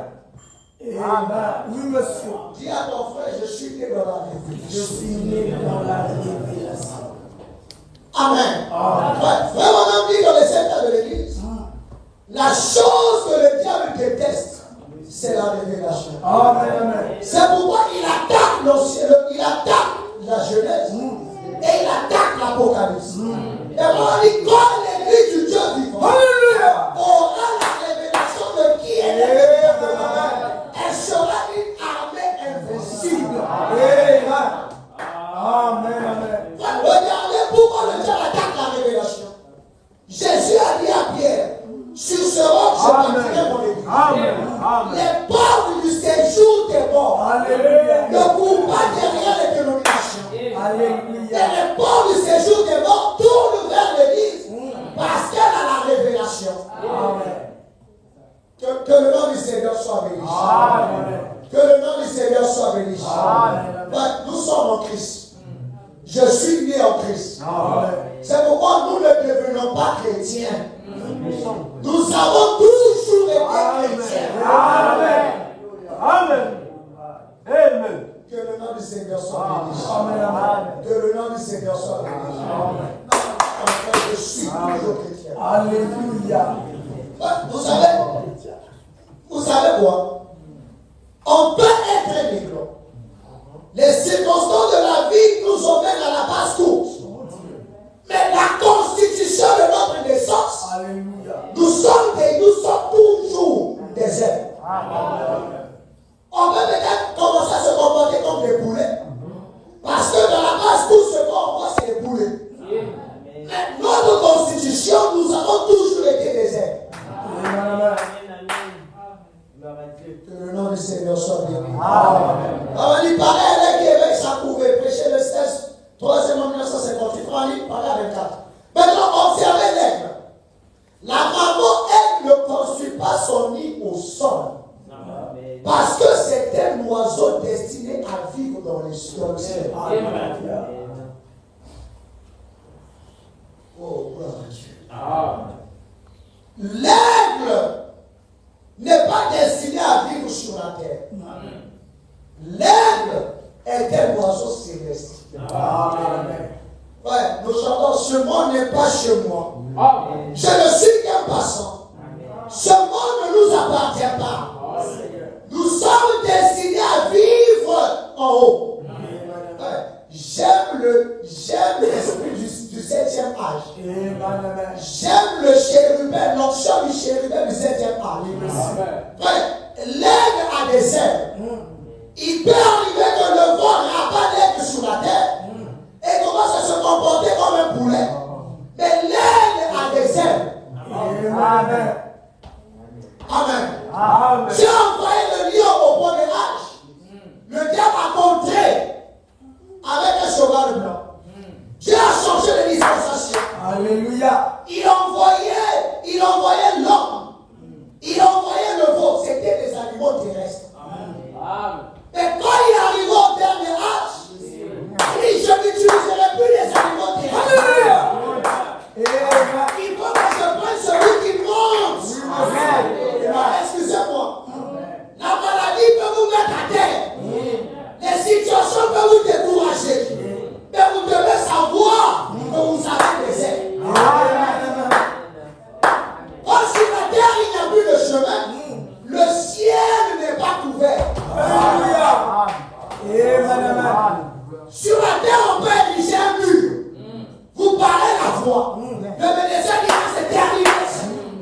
[SPEAKER 3] Amen. Oui, monsieur.
[SPEAKER 2] Dis à ton frère, je suis né dans la révélation.
[SPEAKER 3] Je suis né dans la révélation.
[SPEAKER 2] Amen. Frère, on a dit dans les secteurs de l'église, la chose que le diable c'est la révélation.
[SPEAKER 3] Amen, amen.
[SPEAKER 2] C'est pourquoi il attaque il attaque la Genèse et il attaque l'Apocalypse. Et on dit quand l'église du Dieu vivant aura la révélation de qui elle est, elle sera une armée invincible.
[SPEAKER 3] Amen, amen.
[SPEAKER 2] Regardez pourquoi le diable attaque la révélation. Jésus a dit à Pierre, sur ce roc je bâtirai mon église. Les portes du séjour des morts ne courent pas derrière les dénominations.
[SPEAKER 3] Alléluia.
[SPEAKER 2] Et les portes du séjour des morts tournent vers l'église parce qu'elle a la révélation.
[SPEAKER 3] Amen.
[SPEAKER 2] Que le nom du Seigneur soit béni.
[SPEAKER 3] Amen.
[SPEAKER 2] Que le nom du Seigneur soit béni.
[SPEAKER 3] Amen.
[SPEAKER 2] Nous sommes en Christ. Je suis né en Christ.
[SPEAKER 3] Amen.
[SPEAKER 2] C'est pourquoi nous ne devenons pas chrétiens. Nous avons toujours été chrétiens.
[SPEAKER 3] Amen.
[SPEAKER 4] Amen. Amen.
[SPEAKER 2] Que le nom du Seigneur soit béni.
[SPEAKER 3] Amen. Amen.
[SPEAKER 2] Que le nom du Seigneur soit béni. Enfin, je suis toujours chrétien.
[SPEAKER 3] Alléluia.
[SPEAKER 2] Vous savez quoi? On peut être libre. Les circonstances de la vie nous emmènent à la basse-course. Mais la constitution de notre naissance,
[SPEAKER 3] Alléluia.
[SPEAKER 2] nous sommes toujours des êtres. On peut peut-être commencer à se comporter comme des poulets. Parce que dans la basse-course, ce qu'on voit, c'est des poulets. Mais notre constitution, nous avons toujours été des êtres.
[SPEAKER 3] Amen.
[SPEAKER 2] Que le nom du Seigneur soit béni.
[SPEAKER 3] Amen.
[SPEAKER 2] On dit, pareil, elle qui éveille sa couvée, prêcher le 16, 3e 1958, on dit, pareil, 24. Maintenant, observez l'aigle. La maman, elle ne construit pas son nid au sol. Parce que c'est un oiseau destiné à vivre dans les cieux.
[SPEAKER 3] Alléluia.
[SPEAKER 2] Oh, gloire à Dieu. L'aigle n'est pas destiné à vivre sur la terre. L'aigle est un oiseau céleste.
[SPEAKER 3] Amen.
[SPEAKER 2] Ouais, nous chantons, ce monde n'est pas chez moi. Je ne suis qu'un passant. Ce monde ne nous appartient pas. Nous sommes destinés à vivre en haut. Ouais, j'aime l'esprit du 7e âge. J'aime le chérubin, l'onction du chérubin du 7e âge. Ouais, l'aigle a des ailes. Il peut arriver que le vent rabat l'aigle sur la terre et commence à se comporter comme un poulet. Mais l'aigle a des ailes.
[SPEAKER 3] Amen.
[SPEAKER 2] Amen. J'ai envoyé le lion au premier âge. Le diable a contré avec un cheval blanc. Dieu a changé de dispensation.
[SPEAKER 3] Alléluia.
[SPEAKER 2] Il envoyait l'homme. Il envoyait le veau. C'était des animaux terrestres. Mais quand il arrive au dernier âge, il dit, je n'utiliserai plus les animaux terrestres.
[SPEAKER 3] Alléluia.
[SPEAKER 2] Il faut que je prenne celui qui monte. Excusez-moi. La maladie peut vous mettre à terre. Les situations peuvent vous décourager. Mais vous devez savoir que vous avez des ailes. Or, sur la terre, il n'y a plus de chemin. Le ciel n'est pas couvert.
[SPEAKER 3] Alléluia. Amen.
[SPEAKER 2] Sur la terre, on peut ériger un mur. Vous parlez la voix. Le médecin dit que c'est terminé.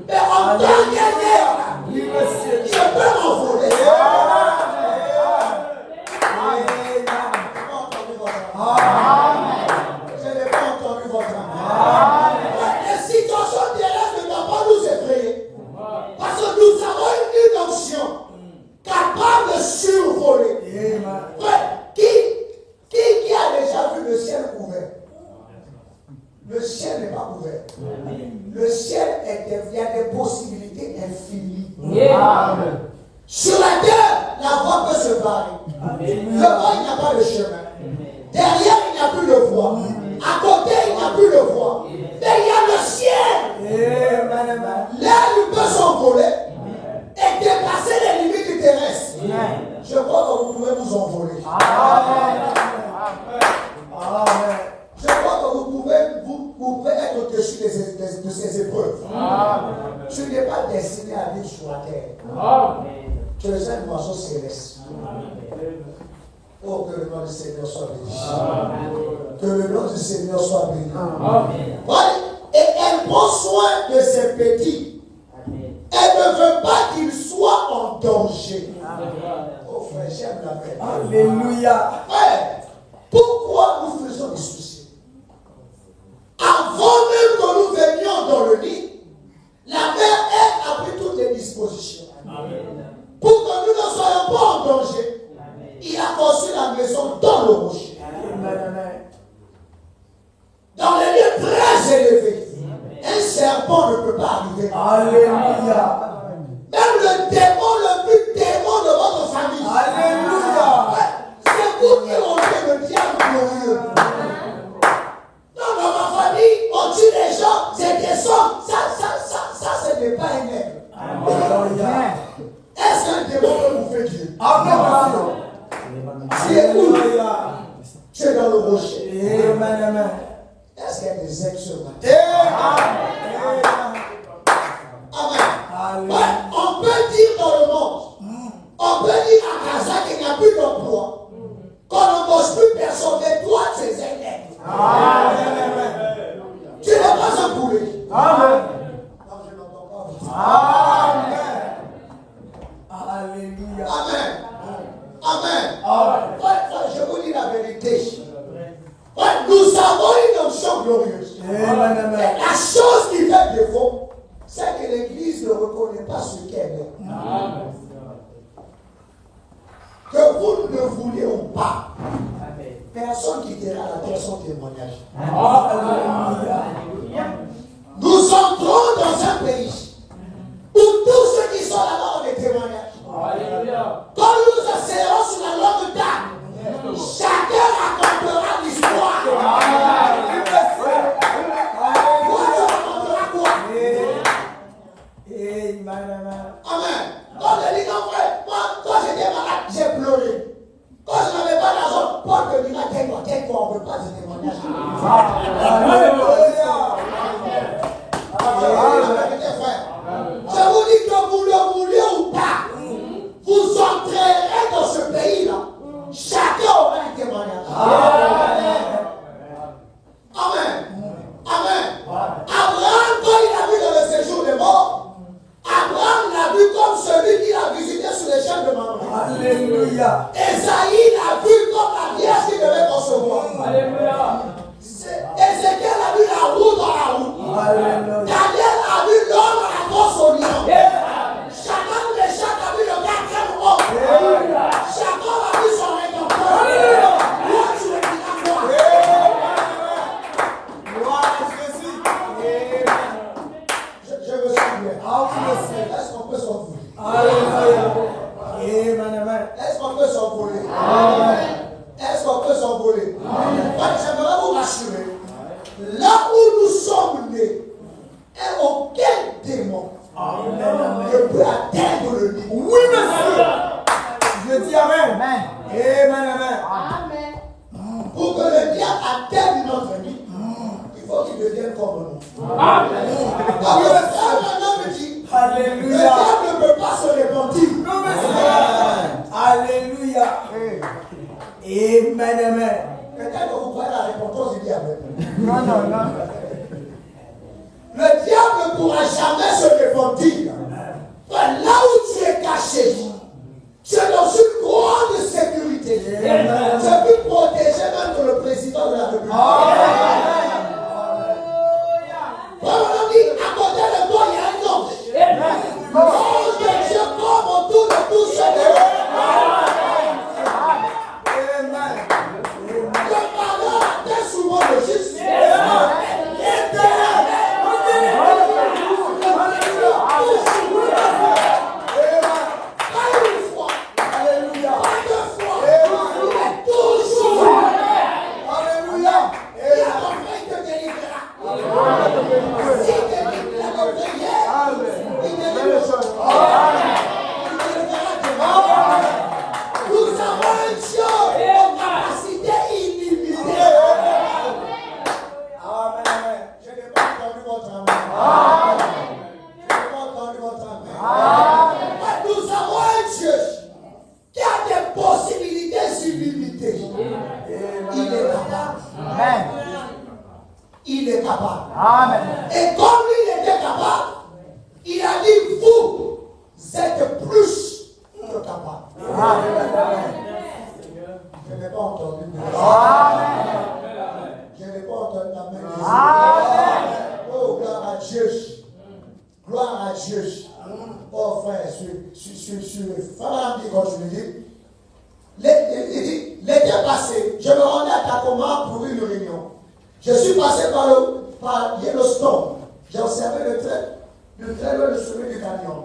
[SPEAKER 2] Mais en tant qu'aîné,
[SPEAKER 3] Oui, monsieur.
[SPEAKER 2] je peux m'envoler. Je n'ai pas entendu votre âme. Les situations terrestres ne doivent pas nous effrayer. Parce que nous avons une onction capable de survoler. Qui a déjà vu le ciel couvert? Le ciel n'est pas couvert. Le ciel il y a des possibilités infinies.
[SPEAKER 3] Amen.
[SPEAKER 2] Sur la terre, la voie peut se barrer. Devant, il n'y a pas de chemin. Derrière, il n'y a plus de voie. À côté, il n'y a plus de voie. Mais il y a le ciel. L'air peut s'envoler et dépasser les limites terrestres. Je crois que vous pouvez vous envoler. Je crois que vous pouvez être au-dessus de ces épreuves. Tu n'es pas destiné à vivre sur la terre. Tu es un oiseau céleste. Oh, que le nom du Seigneur soit béni. Que le nom du Seigneur soit béni. Et elle prend soin de ses petits. Elle ne veut pas qu'ils soient en danger. Oh frère, j'aime la paix.
[SPEAKER 3] Alléluia.
[SPEAKER 2] Frère, pourquoi nous faisons des soucis? Avant même que nous venions dans le lit, la mère, elle, a pris toutes les dispositions. Pour que nous ne soyons pas en danger. Il a construit la maison dans le rocher. Dans les lieux très élevés. Un serpent ne peut pas arriver.
[SPEAKER 3] Alléluia.
[SPEAKER 2] Même le démon, le plus démon de votre famille.
[SPEAKER 3] Alléluia.
[SPEAKER 2] C'est vous qui rendez le diable glorieux. Non, dans ma famille, on tue les gens, c'est des hommes. Ça, ce n'est pas un aigle.
[SPEAKER 3] Alléluia.
[SPEAKER 2] Est-ce qu'un démon peut vous faire Dieu?
[SPEAKER 3] Amen.
[SPEAKER 2] Tu es où?
[SPEAKER 3] Alléluia.
[SPEAKER 2] Tu es dans le rocher.
[SPEAKER 3] Amen.
[SPEAKER 2] Est-ce qu'il y a des aigles sur ma terre? Amen. Ouais, on peut dire dans le monde, on peut dire à Gaza qu'il n'y a plus d'emploi, qu'on n'embauche plus personne, mais toi, tu es un aigle. Tu n'es pas un poulet.
[SPEAKER 3] Amen.
[SPEAKER 2] Non, je n'entends pas.
[SPEAKER 3] Amen. Alléluia.
[SPEAKER 2] Amen. Ouais, je vous dis la vérité. Ouais, nous avons une onction glorieuse.
[SPEAKER 3] Amen.
[SPEAKER 2] Et la chose qui fait défaut, c'est que l'Église ne reconnaît pas ce qu'elle est. Que vous ne vouliez ou pas, personne qui dira la terre son témoignage. Nous entrons dans un pays où tous ceux qui sont là-bas ont des témoignages. Quand nous nous asserrons sur la longue table, chacun racontera l'histoire. Toi, tu raconteras quoi? Amen. Quand je dis non, frère, moi, quand j'étais malade, j'ai pleuré. Quand je n'avais pas d'argent, Paul me dira, tais-toi, on ne veut pas de témoignage. Je vous dis que vous le voulez ou pas, vous entrerez dans ce pays-là. Chacun aura un témoignage. Amen. Abraham, quand il a vu dans le séjour des morts, Abraham l'a vu comme celui qui l'a visité sur les champs de Mamre.
[SPEAKER 3] Alléluia.
[SPEAKER 2] Esaïe l'a vu comme la vierge qui devait concevoir. Ézéchiel a vu la roue dans la roue. Daniel a vu l'homme à la brosse au lion. Chacun de les chats a vu le quatrième homme. Chacun a vu son rédempteur. Moi, tu le diras quoi? Je me sens bien. Est-ce qu'on peut s'envoler? Est-ce qu'on peut s'envoler? Est-ce qu'on peut s'envoler? J'aimerais vous rassurer. Là où nous sommes nés, et aucun démon ne peut atteindre le lit.
[SPEAKER 3] Oui, monsieur. Je dis Amen. Amen.
[SPEAKER 2] Pour que le diable atteigne notre lit, il faut qu'il devienne comme nous.
[SPEAKER 3] Amen.
[SPEAKER 2] Le
[SPEAKER 3] Alléluia.
[SPEAKER 2] diable ne peut pas se repentir.
[SPEAKER 3] Non, monsieur. Alléluia. Amen.
[SPEAKER 2] Peut-être que vous croyez la repentance du diable.
[SPEAKER 3] Non.
[SPEAKER 2] Le diable ne pourra jamais se repentir. Là où tu es caché, tu es dans une grande sécurité. Tu es plus protégé même que le président de la République. On a dit, à côté de toi, il y a un ange. capable.
[SPEAKER 4] Amen.
[SPEAKER 2] Et comme lui, il était capable, il a dit, vous êtes plus que capable. Je n'ai pas entendu. Je n'ai pas entendu la main. Oh, gloire à Dieu. Gloire à Dieu. Oh, frère, Fabien dit, quand tu le dis, l'été passé, je me rendais à Tacoma pour une réunion. Je suis passé par Yellowstone. J'ai observé le train le sommet du canyon.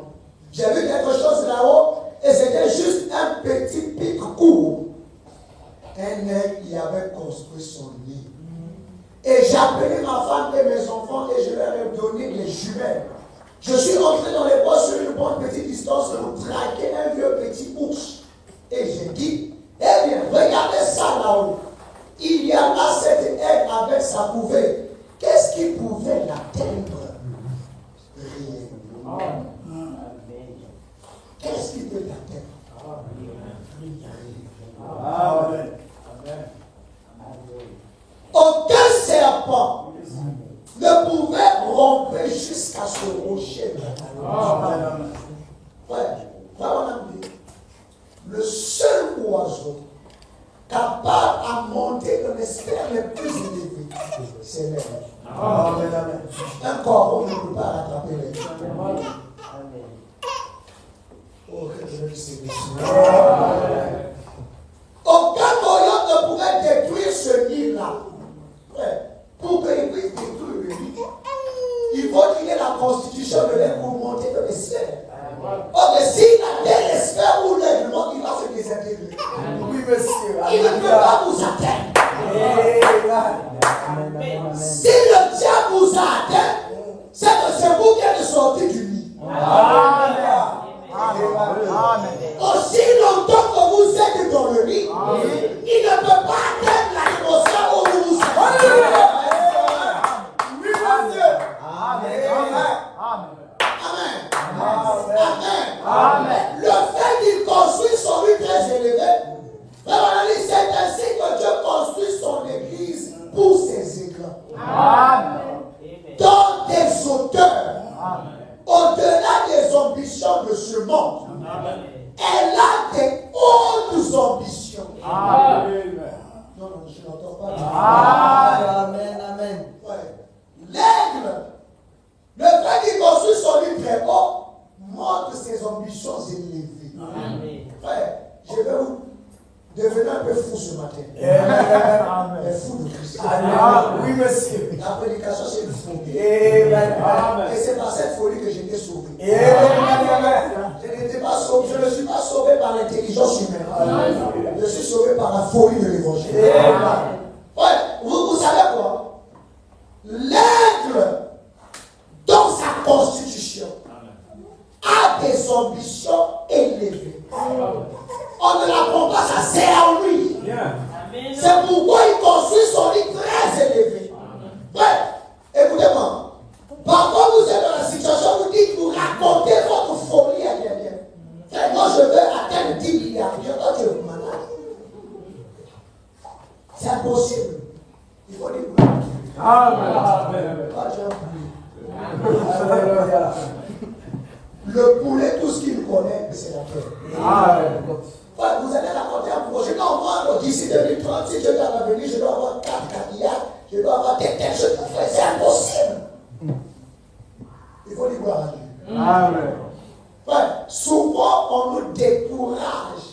[SPEAKER 2] J'ai vu quelque chose là-haut et c'était juste un petit pic court. Un nègre qui avait construit son lit. Et j'ai appelé ma femme et mes enfants et je leur ai donné les jumelles. Je suis rentré dans les bois sur une bonne petite distance pour traquer un vieux petit ours. Et j'ai dit, eh bien, regardez ça là-haut. Il y a là cette aigle avec sa couvée. Qu'est-ce qui pouvait l'atteindre? Rien. Qu'est-ce qui peut l'atteindre?
[SPEAKER 4] Amen.
[SPEAKER 2] Aucun serpent ne pouvait romper jusqu'à ce rocher. Le seul oiseau capable à monter dans les sphères les plus élevées, c'est l'aigle. Un corps, on ne peut pas rattraper l'aigle. Oh, que Dieu le aucun moyen ne pouvait détruire ce nid-là. Pour qu'il puisse détruire le nid, il faut qu'il ait la constitution de l'aigle pour monter dans les sphères. Oh, mais s'il atteint les sphères où l'aigle monte, il va se désintégrer.
[SPEAKER 3] Oui, monsieur.
[SPEAKER 2] Il ne peut pas vous atteindre. Si le diable vous a atteint, c'est que c'est vous qui êtes sorti du nid. Aussi longtemps que vous êtes dans le nid, il ne peut pas atteindre l'atmosphère où vous vous êtes.
[SPEAKER 3] Oui, monsieur.
[SPEAKER 2] Amen. Le fait qu'il construise son lit très élevé, c'est ainsi que Dieu construit son église pour ses éclats. Dans des hauteurs, au-delà des ambitions de ce monde, elle a des hautes ambitions. Non, je n'entends pas.
[SPEAKER 3] Amen.
[SPEAKER 2] L'aigle, le fait qu'il construit son lit très haut, montre ses ambitions élevées. Frère, je vais vous devenir un peu fou ce matin. Mais fou de Christ.
[SPEAKER 3] Oui, monsieur.
[SPEAKER 2] La prédication, c'est une folie.
[SPEAKER 3] Amen.
[SPEAKER 2] Et c'est par cette folie que j'ai été sauvé.
[SPEAKER 3] Amen.
[SPEAKER 2] Je n'étais pas sauvé, je ne suis pas sauvé par l'intelligence humaine. Je suis sauvé par la folie de l'évangile. Ouais, vous savez quoi? L'aigle, dans sa constitution, a des ambitions élevées. On ne l'apprend pas, ça c'est à lui. C'est pourquoi il construit son lit très élevé. Ouais, écoutez-moi. Parfois vous êtes dans la situation, vous dites, vous racontez votre folie à quelqu'un. Frère, moi je veux atteindre 10 milliards. Je dois que vous malade. C'est impossible. Il faut dire que le poulet, tout ce qu'il connaît, c'est la terre. Ouais, vous allez raconter un projet. Non, moi, d'ici 2030, si je dois revenir, je dois avoir 4 Cadillacs, je dois avoir des telles choses. C'est impossible. Il faut dire gloire à Dieu. Ouais, souvent, on nous décourage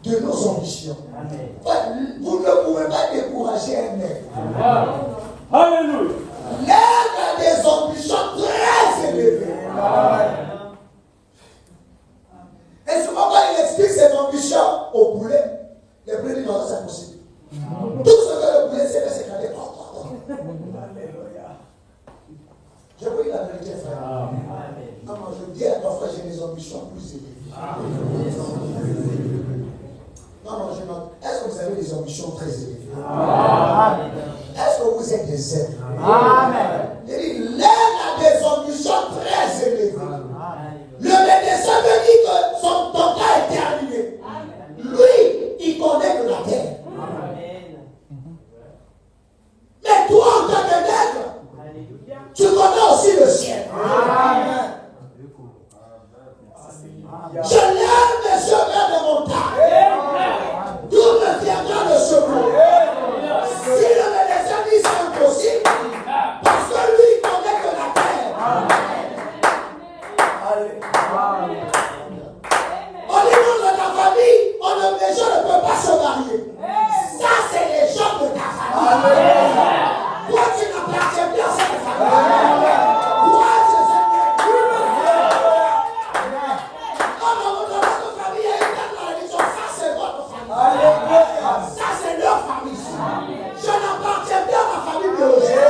[SPEAKER 2] de nos ambitions. Ouais, vous ne pouvez pas décourager un aigle.
[SPEAKER 4] Alléluia.
[SPEAKER 2] L'aigle a des ambitions très élevées. Et souvent, quand il explique ses ambitions au poulet, le poulet dit non, c'est impossible. Tout ce que le poulet sait, c'est s'éclater. Je vous dis la vérité, frère. Comment je dis à ton frère, j'ai des ambitions plus élevées. Non, je demande, est-ce que vous avez des ambitions très élevées? Est-ce que vous êtes des êtres? Il dit, l'aigle a des ambitions très élevées. Le médecin me dit que son temps est terminé. Lui, il connaît que la terre. Mais toi, en tant que nègre, mes yeux vers les montagnes. D'où me viendra le secours? Si le médecin dit c'est impossible, parce que lui connaît que la terre. Au niveau de ta famille, les gens ne peuvent pas se marier. Ça, c'est les gens de ta famille. Toi, tu n'appartiens plus à cette famille. Toi, tu sais. Votre famille est une malédiction. Ça, c'est votre famille. Ça, c'est leur famille. Je n'appartiens plus à ma famille biologique.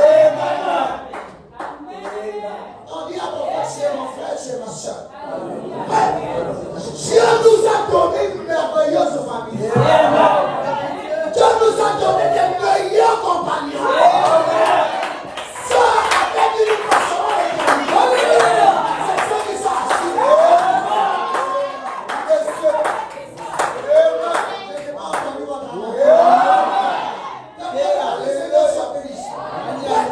[SPEAKER 2] On dit à ton frère, c'est mon frère, c'est ma soeur. Dieu nous a donné une merveilleuse famille. Dieu nous a donné des meilleurs compagnons. Ceux avec une passion éternelle. C'est ceux qui sont assis.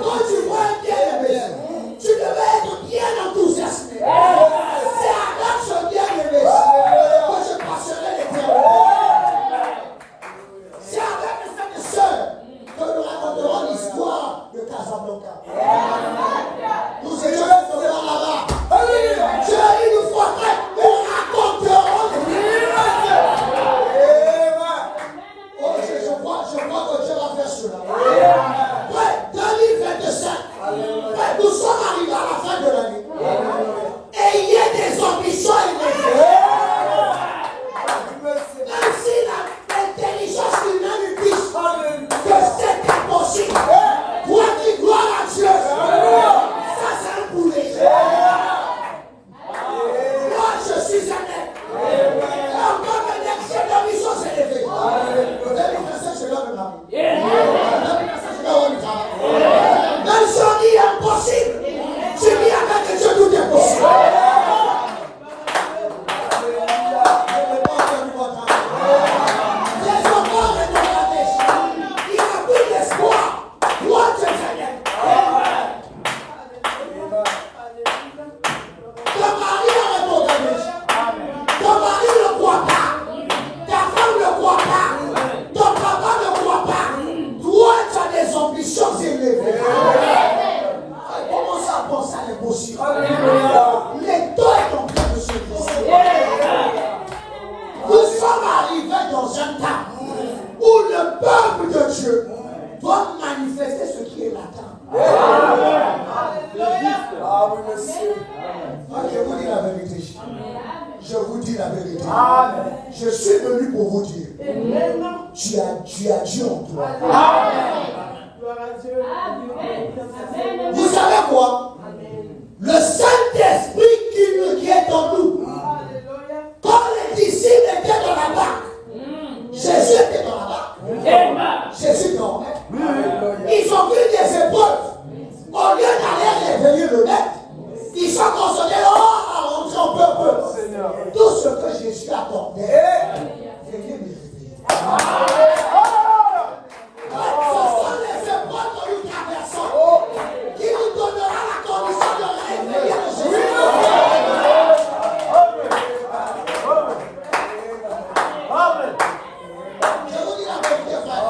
[SPEAKER 2] Quand tu vois un bien-aimé, tu devais être bien enthousiasmé. C'est avec ce bien-aimé que je passerai l'éternité. C'est avec les frères et sœurs que nous raconterons l'histoire de Casablanca. Nous étions là-bas. Dieu, il nous faudrait, nous raconterons l'histoire. Oh, je crois que Dieu va faire cela. Ouais, 2025. Ouais, nous sommes arrivés à la fin de l'année. Ayez des ambitions élevées. Même si l'intelligence humaine dit que c'est impossible. Toi qui gloire à Dieu. Ça, c'est un boulet. Moi, je suis un être. Et encore un être, j'ai l'ambition s'élever. 2025, je dois me marier. 2025, je dois avoir du travail. Même si on dit impossible, tu dis avec Dieu tout est possible. Les enfants de Bangladesh, il n'y a plus d'espoir. Toi, tu es Seigneur. Ton mari est au Bangladesh. Ton mari ne croit pas. Ta femme ne croit pas. Ton papa ne croit pas. Toi, tu as des ambitions élevées. Commence à penser à l'impossible. L'état est en train de se briser. Nous sommes arrivés dans un temps où le peuple de Dieu doit manifester ce qui est latent. Je vous dis la vérité. Je vous dis la vérité. Je suis venu pour vous dire. Tu as Dieu en toi. Vous savez quoi? Le Saint-Esprit qui est en nous. Quand les disciples étaient dans la barque, Jésus était dans la barque. Jésus dormait. Ils ont vu des épreuves. Au lieu d'aller réveiller le maître, ils sont consolés. Oh, on peut. Tout ce que Jésus attendait, veuillez me réveiller. Ce sont les épreuves que nous traversons qui nous donnera la condition de réveiller le Jésus. Je vous dis la vérité, frère.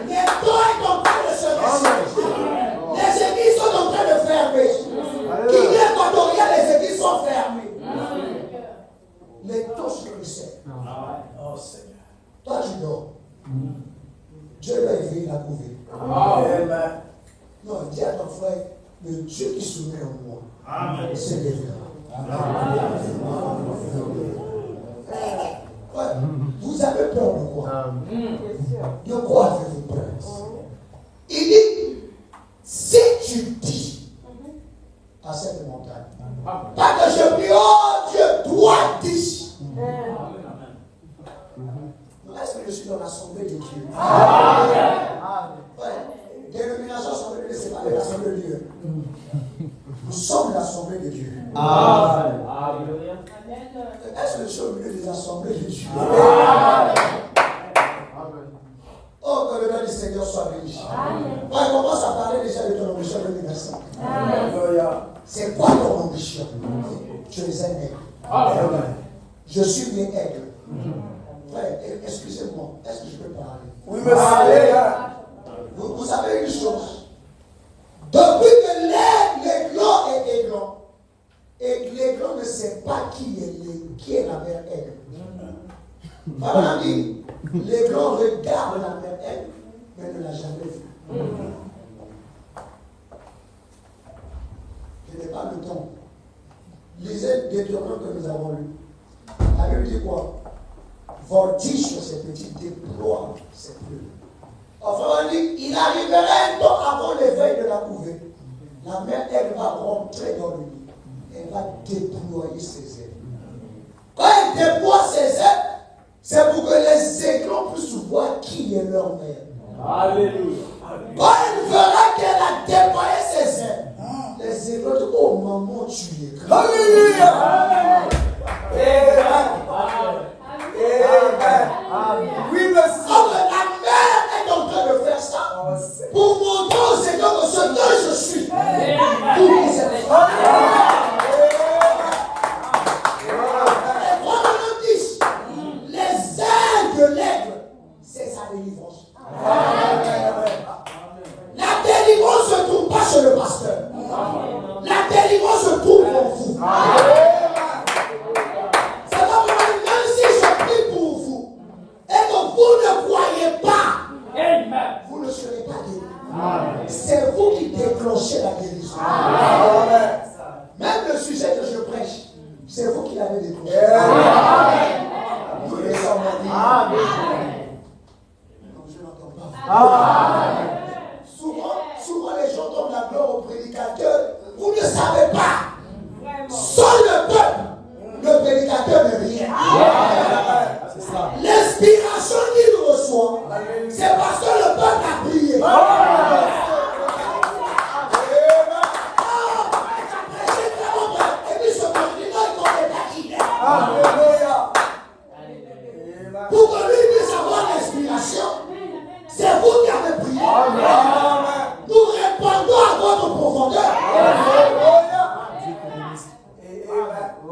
[SPEAKER 2] Les temps est en train de se réchauffer. Les églises sont en train de fermer. Qui est équatorial, les églises sont fermées. Les taux se resserrent. Oh Seigneur. Toi tu dors. Dieu l'a éveillé, il a prouvé. Non, dis à ton frère, le Dieu qui soumet en moi, c'est l'événement. Ouais. Vous avez peur de quoi? De quoi avez-vous peur? Il dit, si tu dis à cette montagne, pas que je prie, oh Dieu, toi dis. Est-ce que je suis dans l'assemblée de Dieu? Ouais. Dénomination assemblée de Dieu, c'est pas l'assemblée de Dieu. Nous sommes l'assemblée de Dieu. Est-ce que je suis au milieu des assemblées de Dieu? Oh, que le nom du Seigneur soit béni. On commence à parler déjà de ton ambition de l'université. C'est quoi ton ambition? Tu es un aigle. Je suis né aigle. Frère, excusez-moi, est-ce que je peux parler?
[SPEAKER 3] Oui, monsieur.
[SPEAKER 2] Vous savez une chose. Depuis que l'aiglon est aiglon, et l'aiglon ne sait pas qui est la mère aigle. Voilà, dit, l'aiglon regarde la mère aigle, mais ne l'a jamais vue. Je n'ai pas le temps. Lisez Deutéronome que nous avons lu. La Bible dit quoi? Voltige sur ses petits, déploie ses plumes. Enfin, on dit, il arriverait un temps avant l'éveil de la couvée. La mère, elle va rentrer dans le lit. Elle va déployer ses ailes. Quand elle déploie ses ailes, c'est pour que les aiglons puissent voir qui est leur mère.
[SPEAKER 4] Alléluia.
[SPEAKER 2] Quand elle verra qu'elle a déployé ses ailes, les aiglons disent, oh maman, tu es grand.
[SPEAKER 3] Alléluia. Oui, monsieur.
[SPEAKER 2] Alors, la mère est en train de faire ça pour montrer aux aiglons que ce que je suis. Tous les aiglons. Les ailes de l'aigle, c'est sa délivrance. La délivrance ne se trouve pas chez le pasteur. La délivrance se trouve en vous. C'est comme même si je prie pour vous et que vous ne croyez pas, vous ne serez pas guéri. C'est vous qui déclenchez la guérison. Même le sujet que je prêche, c'est vous qui l'avez déclenché. Nous les sommes dit. Non, je n'entends pas. Souvent les gens donnent la gloire au prédicateur. Vous ne savez pas. Sans le peuple, le prédicateur n'est rien. L'inspiration qu'il reçoit, c'est parce que le peuple a prié. Pour que lui puisse avoir l'inspiration, c'est vous qui avez prié. Nous répondons à votre profondeur.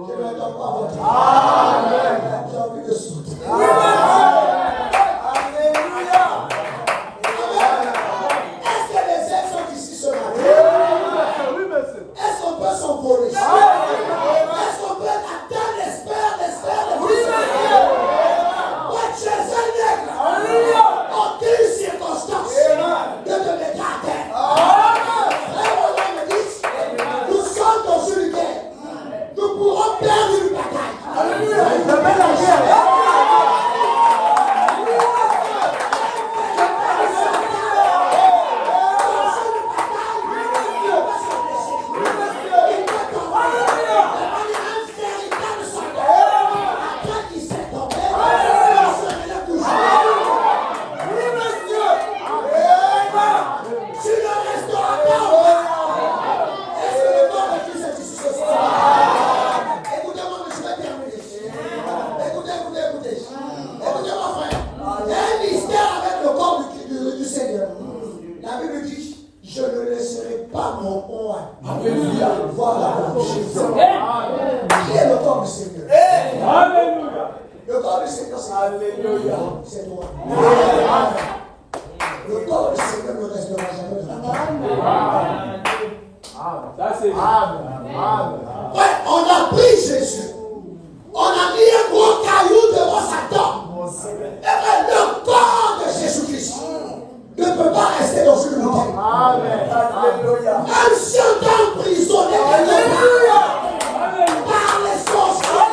[SPEAKER 2] Je n'entends pas votre j'ai envie de sauter. Est-ce que les ailes sont ici ce matin? Est-ce qu'on peut s'envoler? Est-ce qu'on peut atteindre l'espère? Aucune circonstance ne te mettra à terre. Nous sommes dans une guerre. Nous pourrons perdre une bataille. Voir la bouche. Qui est le corps du Seigneur?
[SPEAKER 4] Alléluia.
[SPEAKER 2] Le corps du Seigneur, c'est
[SPEAKER 3] Alléluia.
[SPEAKER 2] C'est toi. Le corps du Seigneur ne restera jamais de la terre.
[SPEAKER 4] Ça c'est
[SPEAKER 2] Ouais, on a pris Jésus. On a mis un gros caillou devant sa dent. Et le corps de Jésus-Christ ne peut pas rester dans une montagne.
[SPEAKER 3] Alléluia.
[SPEAKER 2] Même si on t'a emprisonné par les sorciers,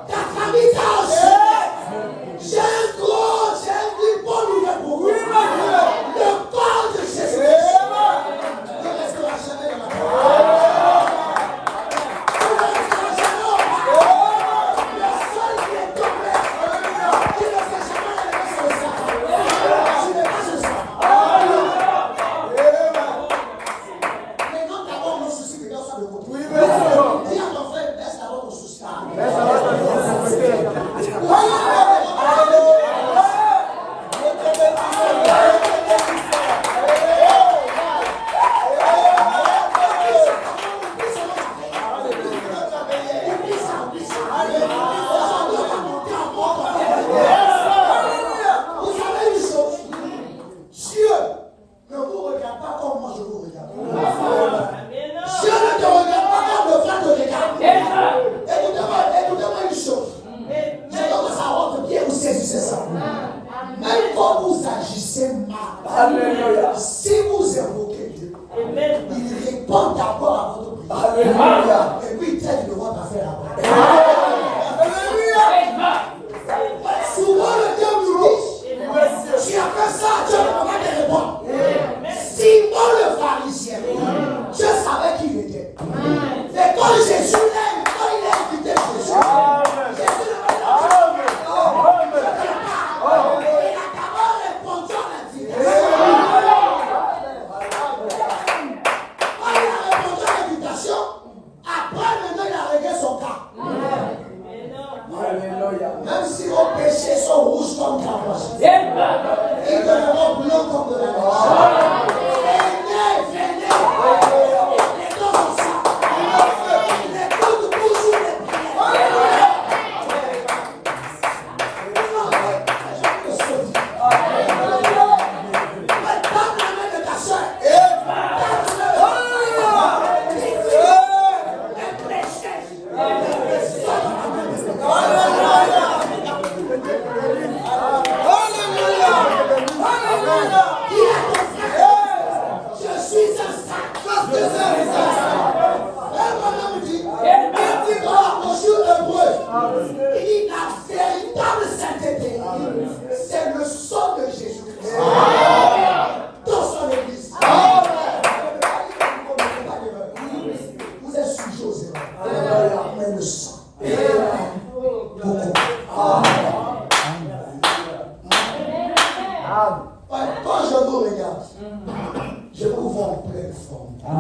[SPEAKER 2] ta famille t'a aussi. J'ai un diplôme ouvert pour vous. Le corps de Jésus-Christ ne restera jamais dans la terre. Ne restera jamais au bas. Le seul
[SPEAKER 3] Alléluia.
[SPEAKER 2] Si vous invoquez Dieu, il répond d'abord à votre prière.
[SPEAKER 3] Alléluia.
[SPEAKER 2] Et puis il traite de votre affaire après.
[SPEAKER 3] Alléluia.
[SPEAKER 2] Souvent le diable nous dit, tu as fait ça, Dieu ne peut pas te répondre. Simon le pharisien, Dieu savait qui il était. Et quand Jésus l'aime, quand il a invité Jésus, Jésus ne va pas dire, il a d'abord répondu à l'invitation. Quand il a répondu à l'invitation, après maintenant il a réglé son cas.
[SPEAKER 3] Alléluia.
[SPEAKER 2] Même si vos péchés sont rouges comme cravage, ils deviendront blancs comme de la neige. Venez. Les dos sont ça. Les coudes bougent les prières. Donne la main de ta soeur. Je suis un sac. Un dit, il dit la véritable sainteté, c'est le sang de Jésus-Christ dans son église. Vous êtes sujets aux erreurs, mais le sang. Quand je vous regarde, je vous vois en pleine forme. Je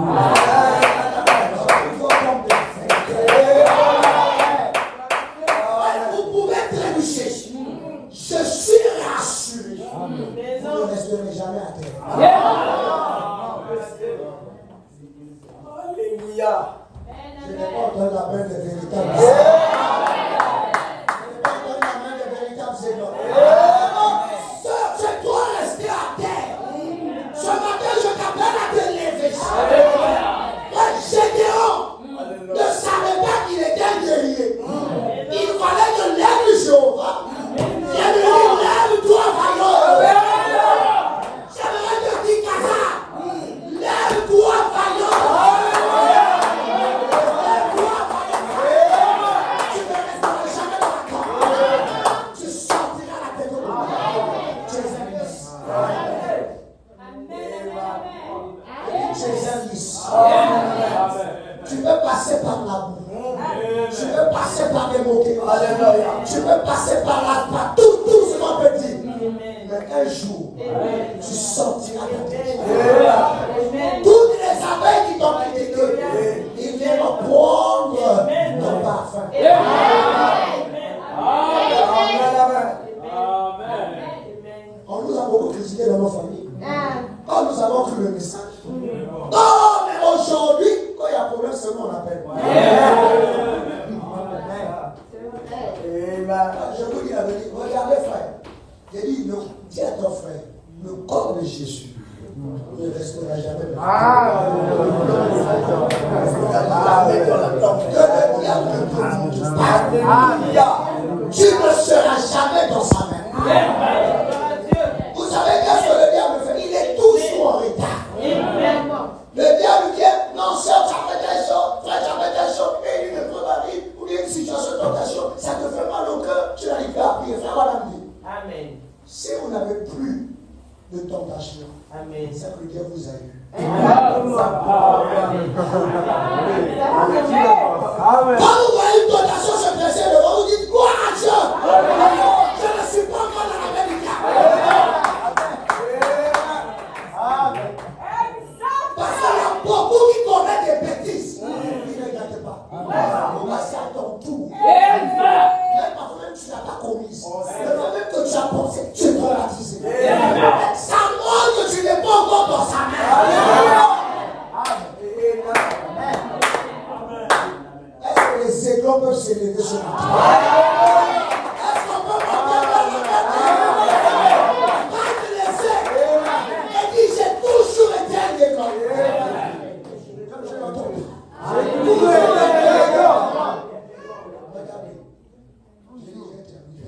[SPEAKER 2] vous vois en pleine forme. Vous pouvez trébucher. Je suis rassuré. Vous ne resterez jamais à terre.
[SPEAKER 3] Alléluia.
[SPEAKER 2] Je n'ai pas entendu la main des véritables. Je n'ai pas entendu la main des véritables énormes. Sœur, tu dois rester à terre. Ce matin, je t'appelle à te lever. Gédéon ne savait pas qu'il était un guerrier. Il fallait que lève Jéhovah. Viens de lui, lève-toi, vaillant. J'aimerais te dire, Kaza, lève-toi, vaillant. Lève-toi, vaillant. Tu ne resteras jamais dans la camp. Tu sortiras la tête au bout. Tu es un lys. Tu es un lys. Tu peux passer par la boue. Tu peux passer par les moqueries. Tu peux passer par tout ce qu'on peut dire. Mais un jour, tu sortiras de tête. Toutes les abeilles qui t'ont critiqué, ils viennent prendre ton parfum. On nous a beaucoup critiqué dans nos familles. Quand nous avons cru le message. Oh, mais aujourd'hui, quand il y a un problème, seulement on appelle. Je vous dis la vérité. Regardez, frère. J'ai dit non. Dis à ton frère, le corps de Jésus ne restera jamais. Tu ne seras jamais dans sa main. Vous savez qu'est-ce que le diable fait? Il est toujours en retard. Le diable dit, non, sœur, ça fait telle chose, frère, ça fait telle chose, et il ne peut pas dire, ou bien une situation de tentation, ça te fait mal au cœur, tu n'arrives pas à prier. Frère, madame dit. Amen. Si vous n'avez plus de tentation, c'est que Dieu vous a eu. Quand vous voyez une tentation se dresser devant vous, dites gloire à Dieu. Je ne suis pas encore dans la main du diable. Parce qu'il y a beaucoup qui commettent des bêtises. Ils ne regardent pas. On va passer à ton tour. Même parfois même tu n'as pas commise. Même que tu as pensé, tu es traumatisé. Ça montre que tu n'es pas encore dans sa main. Est-ce que les aiglons peuvent s'élever ce matin? Est-ce qu'on peut monter dans le matin? Prête les aigles et dis j'ai toujours été un aiglon. Comme je l'entends. Regardez. Je dis j'ai terminé.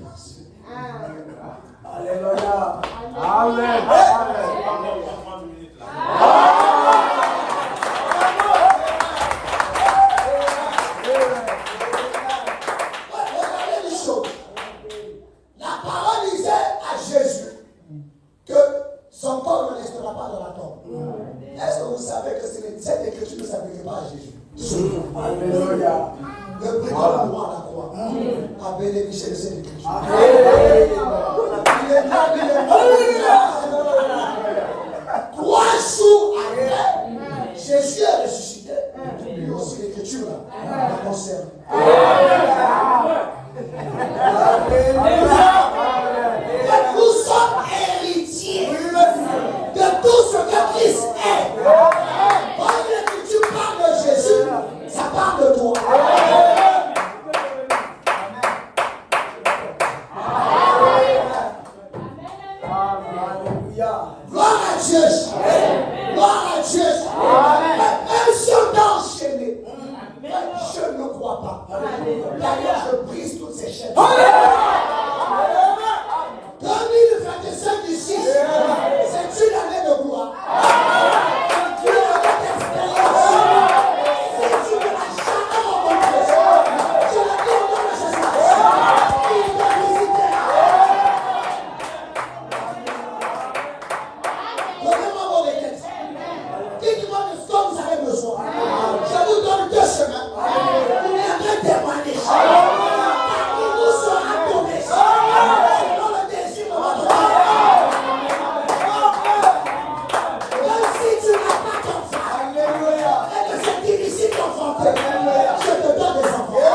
[SPEAKER 2] cette écriture. Trois jours après, Jésus est ressuscité. Lui aussi, l'écriture la concerne. Nous sommes héritiers de tout ce que Christ est. Quand l'écriture parle de Jésus, ça parle de toi. Gloire à Dieu. Gloire à Dieu. Même si on t'a enchaîné, je ne crois pas. D'ailleurs, je brise toutes ces chaînes. 2025 ici, c'est une année de gloire. C'est une année d'expérience. Si tu ne l'as jamais rencontré, je le dis au nom de Jésus. Il te visitera. Donnez-moi vos requêtes. Dites-moi de ce que vous avez besoin. Je vous donne 2 chemins. Vous viendrez témoigner. Il vous sera donné. Selon le désir de votre cœur. Même si tu n'as pas d'enfant, et que c'est difficile d'enfanter, je te donne des enfants.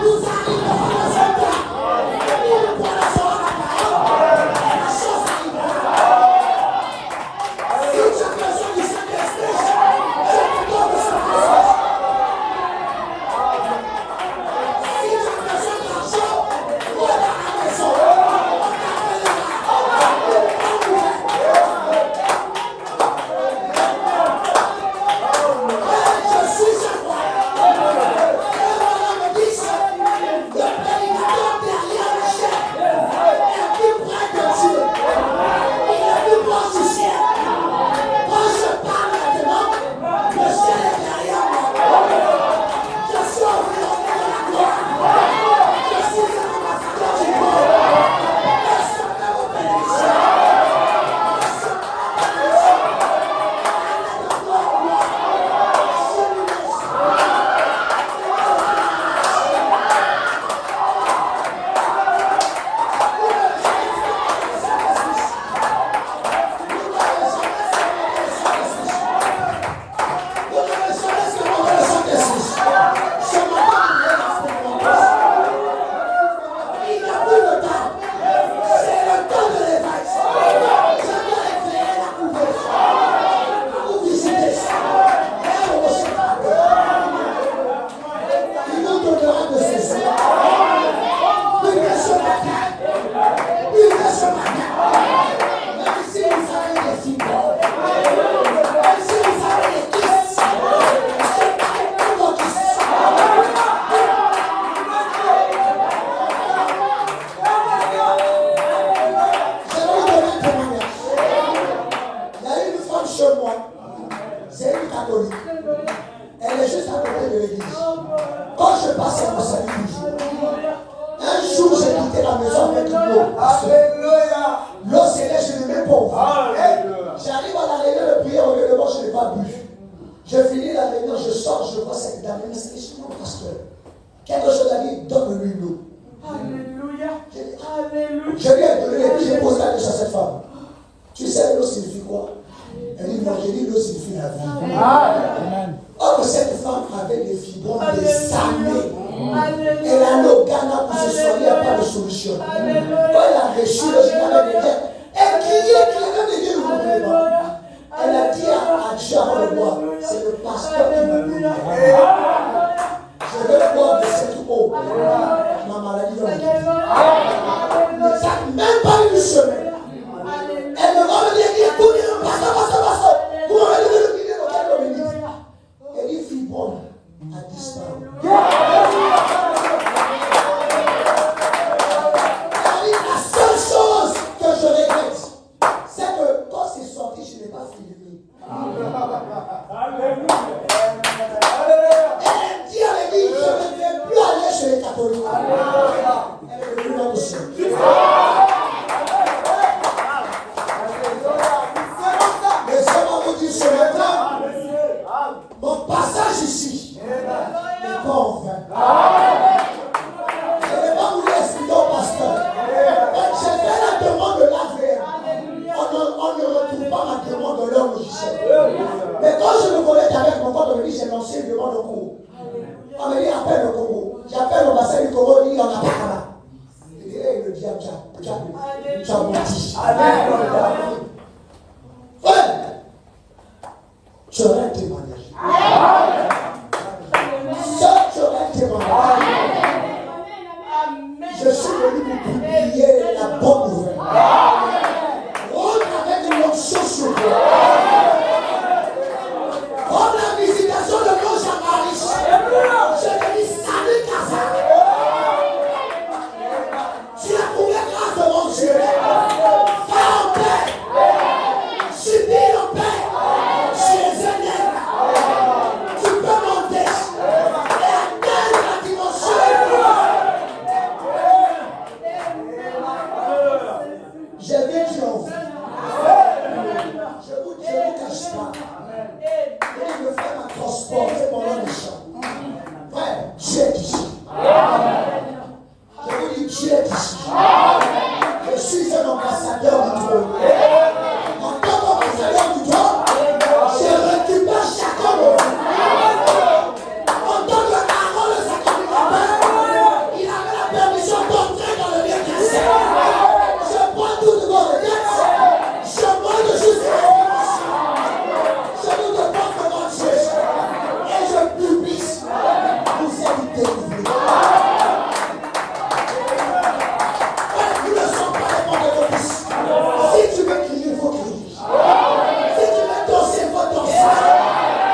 [SPEAKER 2] Nous arriverons dans un temps où le poil sera la parole et la chose arrivera. Si tu as besoin du Saint-Esprit, je te donne ce message. Si tu as besoin d'argent, regarde à la maison. Je suis un roi. Et voilà me dit, le prédicateur derrière la chair est plus près de Dieu. Il est plus proche du ciel. Quand je parle maintenant, le ciel est derrière moi. Je suis environné de la gloire. Je suis un ambassadeur du monde. Recevez vos bénédictions. Elle est juste à côté de l'église. Quand je passais mon salut toujours, un jour j'ai quitté la maison avec l'eau. L'eau c'est je ne mets pas au vent. J'arrive à la réunion de prière, au lieu de moi, je n'ai pas bu. Je finis la réunion, je sors, je vois cette dame. Elle me dit, mon pasteur, quelque chose à dire, donne-lui l'eau.
[SPEAKER 3] Alléluia.
[SPEAKER 2] Je lui ai donné, et puis j'ai posé la question à cette femme. Tu sais, l'eau signifie quoi? Elle dit, moi, j'ai dit, l'eau signifie la vie. Amen. Or, cette femme avait des fibromes des années. Elle allait au Ghana pour se soigner, il n'y a pas de solution. Quand elle a reçu le général de guerre, elle criait, même de Dieu, elle a dit à Dieu avant de boire, c'est le pasteur qui m'a donné. Je vais boire de cette eau. Ma maladie va me ça n'a même pas une semaine. Elle me va me dire, écoutez, pasteur, vous m'avez donné le billet auquel on me dit. Elle dit, fibrome a disparu. Elle dit, la seule chose que je regrette, c'est que quand c'est sorti, je n'ai pas filmé. Elle dit à l'église, je ne vais plus aller chez les catholiques. Elle est devenue dans le ciel. Laissez-moi vous dire ce matin, mon passage ici n'est pas en vain. Je n'ai pas voulu expliquer au pasteur. J'ai fait la demande de l'AVM. On ne retrouve pas ma demande dans leur logiciel. Mais quand je me connecte avec mon compte, on me dit j'ai lancé une demande au Congo. On me dit appelle le Congo. J'appelle l'ambassade du Congo, il dit on n'a pas là. Il dit hey, le diable, tu as menti. Ouais. Tu aurais un témoignage. Seul tu aurais un témoignage. Je suis venu pour publier la bonne nouvelle. Rentre avec une onction sur toi. Comme la visitation de l'ange à Paris. Je te dis salut Kaza. Tu as trouvé grâce devant Dieu. Va en paix. Subis en paix. Tu es un aide. Tu peux monter et atteindre la dimension. J'ai vécu en vie. Je vous cache pas. Il me fait ma transporter pendant les champs. Frère, Dieu est ici. Je vous dis, Dieu est ici. Je suis un ambassadeur du trône. En tant qu'ambassadeur du trône, je récupère chacun de vous. En tant que Aaron le sacrificateur, il avait la permission d'entrer dans le bien cassé. Je prends toutes vos requêtes. Je monte jusqu'à la dimension. Je vous demande devant Dieu. Et je publie. Vous êtes délivrés. Vous ne sont pas les bons de vos fils. Si tu veux crier, il faut crier. Si tu veux danser, il faut danser.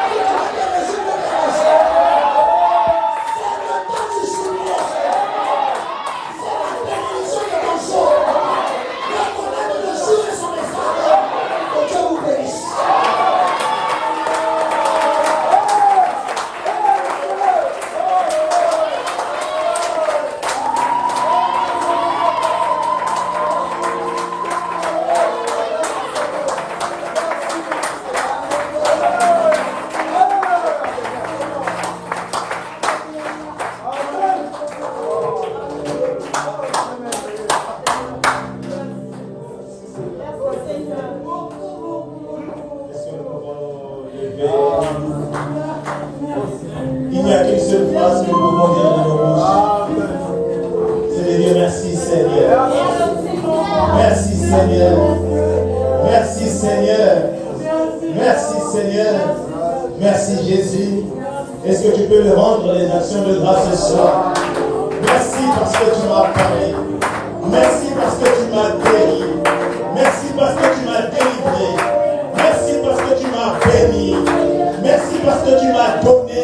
[SPEAKER 2] Si tu veux déranger, il faut déranger. C'est le temps du souvenir. C'est la bénédiction de ton jour. Reconnaître le jour et son effort. Que Dieu vous bénisse.
[SPEAKER 1] Est-ce que nous pouvons nous lever? Il n'y a qu'une seule phrase que nous pouvons dire de nos bouches. C'est de dire merci Seigneur. Merci Seigneur. Merci Seigneur. Merci Seigneur. Merci Jésus. Est-ce que tu peux me rendre les actions de grâce ce soir? Merci parce que tu m'as parlé. Merci parce que tu m'as guéri. Merci parce que tu m'as délivré. Merci parce que tu m'as béni. Merci parce que tu m'as donné.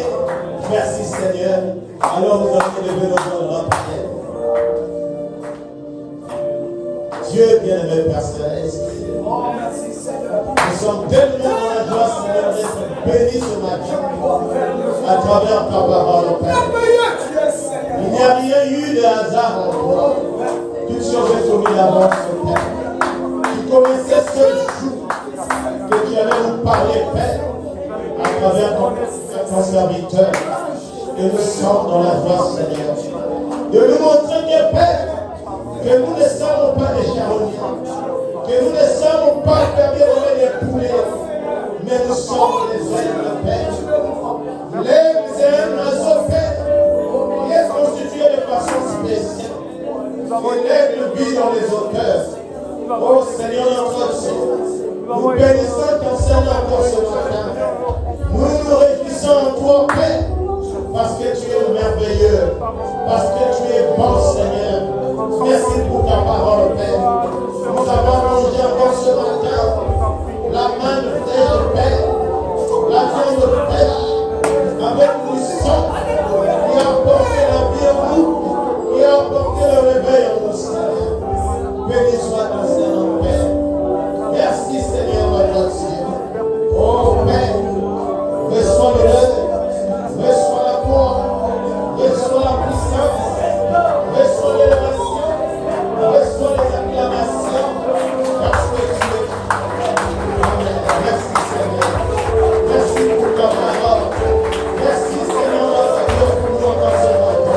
[SPEAKER 1] Merci Seigneur. Alors nous allons lever nos mains dans la prière. Dieu bien-aimé Père Céleste, nous sommes tellement dans la joie Seigneur d'être bénis ce matin à travers ta parole Père. Il n'y a rien eu de hasard en toi. Toutes choses sont tombées d'avance Père. Tu connaissais ce jour que tu allais nous parler Père à travers ton serviteur. Et nous sommes dans la joie Seigneur. De nous montrer que Père, que nous ne sommes pas des charognards, que nous ne sommes pas des poulets, mais nous sommes des êtres Père. L'aigle, c'est un oiseau Père qui est constitué de façon spéciale. Et l'aigle vit dans les hauteurs. Oh Seigneur notre Dieu, nous bénissons ton Seigneur encore ce matin. Nous nous réjouissons en toi Père, parce que tu es merveilleux, parce que tu es bon Seigneur. Merci pour ta parole Père. Nous avons mangé encore ce matin la main de frère Père, la viande de Père, avec le sang qui a apporté la vie en nous, qui a apporté le réveil en nous Seigneur. Béni soit ton Seigneur Père. Merci Seigneur notre Dieu. Oh Père, reçois l'honneur, reçois la gloire, reçois la puissance, reçois l'élévation, reçois les acclamations, parce que tu es. Amen. Merci Seigneur. Merci pour ta parole. Merci Seigneur notre Dieu pour nous entendre ce matin.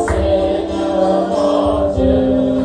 [SPEAKER 5] Seigneur mon Dieu.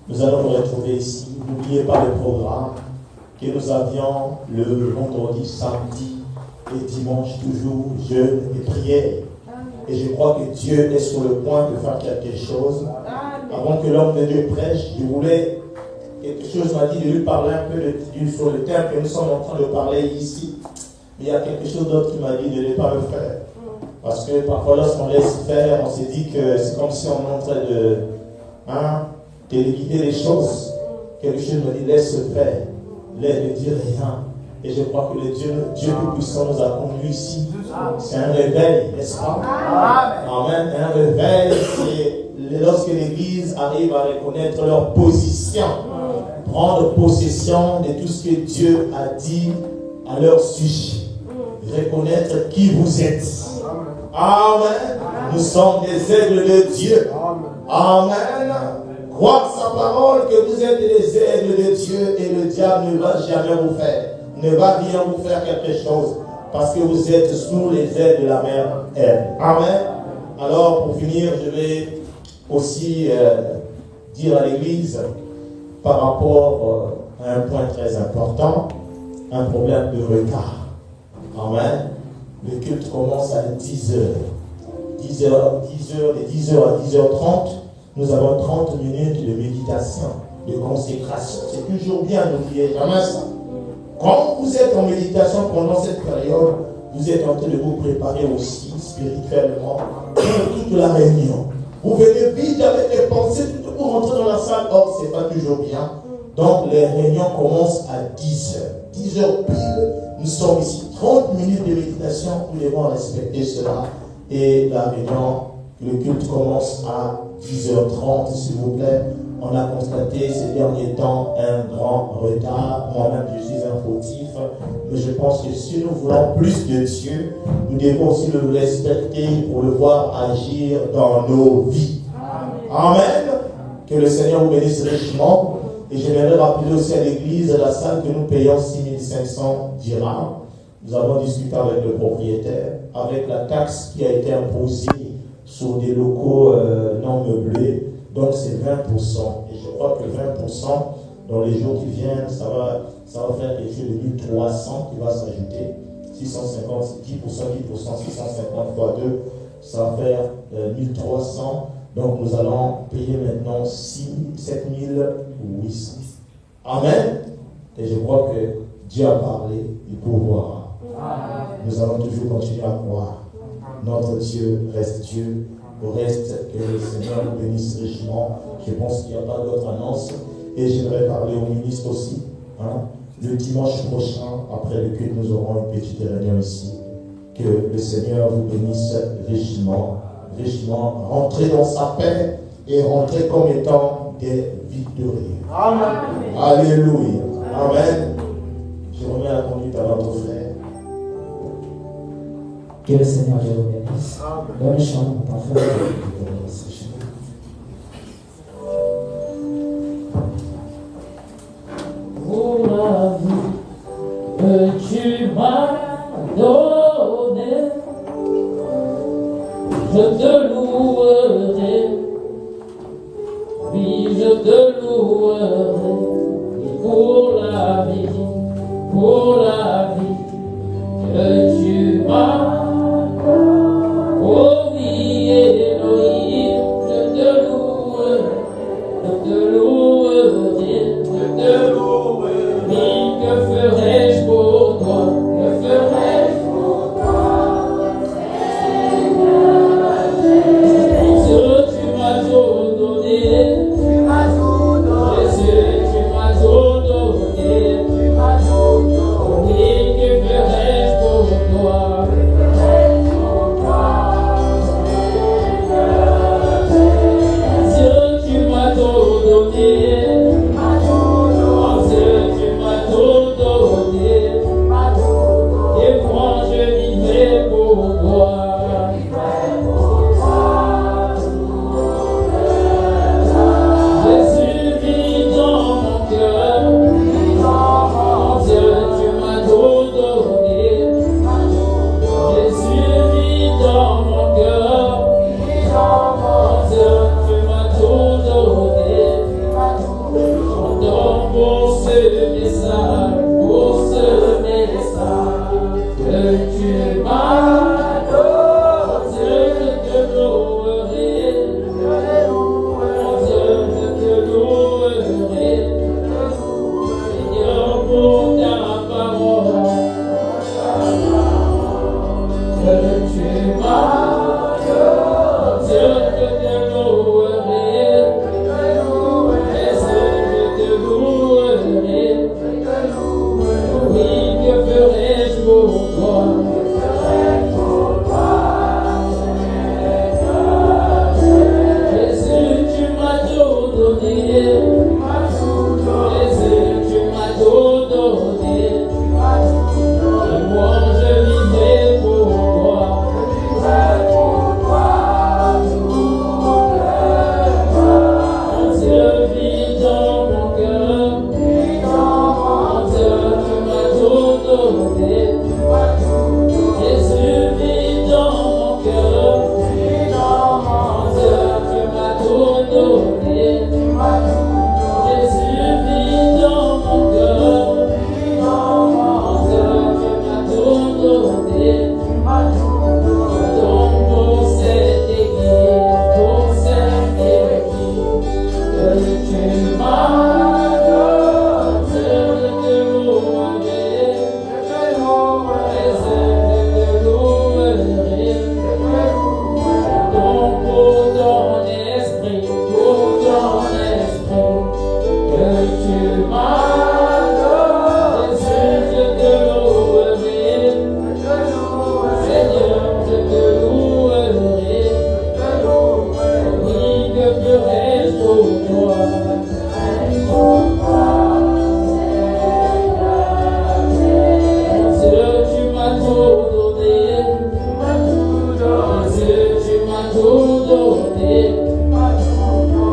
[SPEAKER 1] Nous allons nous retrouver ici. N'oubliez pas le programme que nous avions le vendredi, samedi et dimanche, toujours jeûne et prière. Et je crois que Dieu est sur le point de faire quelque chose. Avant que l'homme de Dieu prêche, je voulais, quelque chose m'a dit de lui parler un peu sur le thème que nous sommes en train de parler ici. Mais il y a quelque chose d'autre qui m'a dit de ne pas le faire. Parce que parfois lorsqu'on laisse faire, on s'est dit que c'est comme si on est en train de limiter les choses. Quelque chose me dit laisse faire, laisse ne dire rien. Et je crois que le Dieu Tout-Puissant nous a conduits ici. C'est un réveil, n'est-ce pas? Amen. Un réveil, c'est lorsque l'Église arrive à reconnaître leur position, prendre possession de tout ce que Dieu a dit à leur sujet, reconnaître qui vous êtes. Amen. Nous sommes des aigles de Dieu. Amen. Croire sa parole que vous êtes des aigles de Dieu et le diable ne va jamais vous faire, ne va rien vous faire quelque chose parce que vous êtes sous les ailes de la mère Ève. Amen. Alors pour finir, je vais aussi dire à l'Église par rapport à un point très important, un problème de retard. Amen. Le culte commence à 10h. 10h, de 10h à 10h30, nous avons 30 minutes de méditation, de consécration. C'est toujours bien, n'oubliez jamais ça. Quand vous êtes en méditation pendant cette période, vous êtes en train de vous préparer aussi spirituellement pour toute la réunion. Vous venez vite avec les pensées pour rentrer dans la salle. Or, ce n'est pas toujours bien. Donc, les réunions commencent à 10h. 10h pile, nous sommes ici. 30 minutes de méditation, nous devons respecter cela. Et la réunion, le culte commence à 10h30, s'il vous plaît. On a constaté ces derniers temps un grand retard. Moi-même, je suis un fautif. Mais je pense que si nous voulons plus de Dieu, nous devons aussi le respecter pour le voir agir dans nos vies. Amen. Que le Seigneur vous bénisse richement. Et j'aimerais rappeler aussi à l'église, la salle que nous payons 6500 dirhams. Nous avons discuté avec le propriétaire, avec la taxe qui a été imposée sur des locaux non meublés. Donc c'est 20%. Et je crois que 20% dans les jours qui viennent, ça va faire quelque chose de 1300 qui va s'ajouter. 650, 10%, 650 fois 2, ça va faire 1300. Donc nous allons payer maintenant 7800. Amen. Et je crois que Dieu a parlé, il pourvoira. Nous allons toujours continuer à croire. Notre Dieu reste Dieu. Au reste, que le Seigneur nous bénisse richement. Je pense qu'il n'y a pas d'autre annonce. Et j'aimerais parler au ministre aussi. Le dimanche prochain, après le culte, nous aurons une petite réunion ici. Que le Seigneur vous bénisse richement. Richement. Rentrez dans sa paix et rentrez comme étant des victorieux. Amen. Alléluia. Amen. Je remets la conduite à notre frère.
[SPEAKER 5] Que le Seigneur Dieu vous bénisse. Bonne chance, mon parfum. Pour la vie que tu m'as donnée, je te louerai. Oui, je te louerai. Et pour la vie que tu m'as. Oh oui, Elohim, je te louerai. Oui, que ferais-je pour toi? Que ferais-je pour toi? Ce que tu m'as tout donné. Jésus, tu m'as tout donné. Oui, que ferais-je pour toi? Dieu, tu m'as tout donné. Dieu, tu m'as tout donné. Et moi, je vivrai pour toi. Jésus vit dans mon cœur. Dieu, tu m'as tout donné. Jésus vit dans mon cœur. Dieu, tu m'as tout donné. J'entends pour ce message que tu m'as donné. Dieu, je te louerai. Dieu, je te louerai. Seigneur, pour ta parole que tu m'as donné. Dieu, je te louerai. Jésus, je te louerai. Oui, que ferais-je pour toi? Jésus, tu m'as tout donné. Jésus, tu m'as tout donné. Et moi, je vivrai pour toi. Dieu vit dans mon cœur. Dieu, tu m'as tout donné. Jésus vit dans mon cœur. Dieu, tu m'as tout donné. Jésus vit dans mon cœur. Dieu, tu m'as tout donné. Donc pour cette église, que tu m'as donné, je te louerai. Jésus, je te louerai. Donc pour ton esprit, que tu m'as donné, Jésus, je te louerai. Seigneur, je te louerai. Oui, que ferais-je pour toi? Dieu, tu m'as tout donné. Dieu, tu m'as tout donné.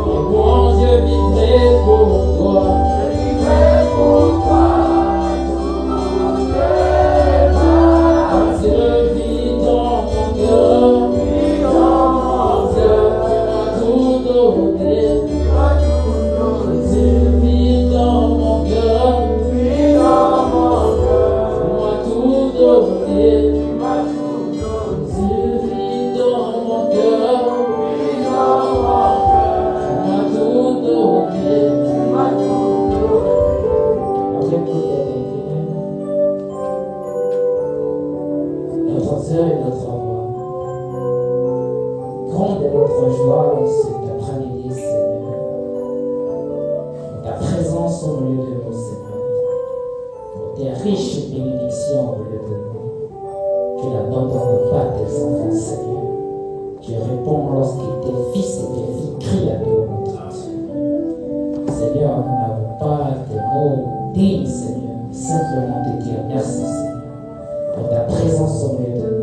[SPEAKER 5] Et moi, je vivrai pour toi. Dieu vit dans mon cœur. Dieu, tu m'as tout donné. Dieu vit dans mon cœur. Tu m'as tout donné. Dieu vit dans mon cœur. Tu m'as tout donné. Avec tout est béni. Notre Dieu et notre roi. Grande est notre joie cet après-midi, Seigneur. Pour ta présence au milieu de nous, Seigneur. Pour tes riches bénédictions au milieu de nous. Tu n'abandonnes pas tes enfants, Seigneur. Tu réponds lorsque tes fils et tes filles crient à toi, notre Dieu. Seigneur, nous n'avons pas des mots dignes, Seigneur, simplement de dire merci, Seigneur, pour ta présence au milieu de nous.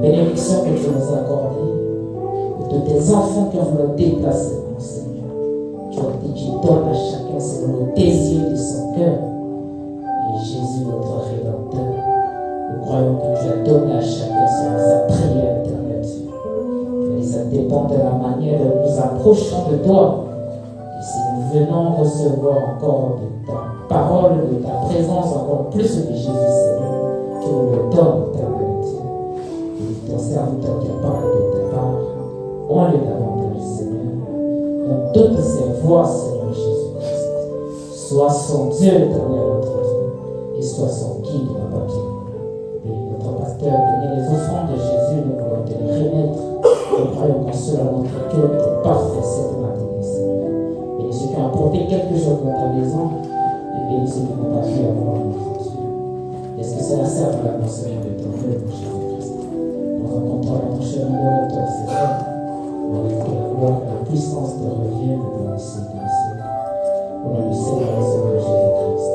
[SPEAKER 5] bénédictions que tu nous as accordées, de tes enfants qui ont voulu déplacer, mon Seigneur. Tu as dit, tu donnes à chacun selon le désir de son cœur. Et Jésus, notre Rédempteur, nous croyons que tu as donné à chacun selon sa prière éternelle. Mais ça dépend de la manière dont nous approchons de toi. Et si nous venons recevoir encore de ta parole, de ta présence, encore plus de Jésus, Seigneur, tu nous le donnes, éternel Dieu. Et ton serviteur qui a parlé de ta part, on les davantage, Seigneur. Dans toutes ces voies, Seigneur Jésus-Christ, sois son Dieu éternel, notre Dieu, et sois son guide, Papa Dieu. Bénis notre pasteur, bénis les offrandes de Jésus, nous voulons te les remettre. Nous croyons qu'en cela notre cœur est parfait cette matinée, Seigneur. Bénis ceux qui ont apporté quelque chose dans ta maison, et bénis ceux qui n'ont pas pu avoir notre Dieu. Est-ce que cela sert à l'annoncement de ton œuvre, Jésus-Christ? Nous rencontrons notre chemin de retour, Seigneur. Pour que la gloire et la puissance te reviennent dans les siècles des siècles. Au nom du Seigneur et Sauveur Jésus-Christ.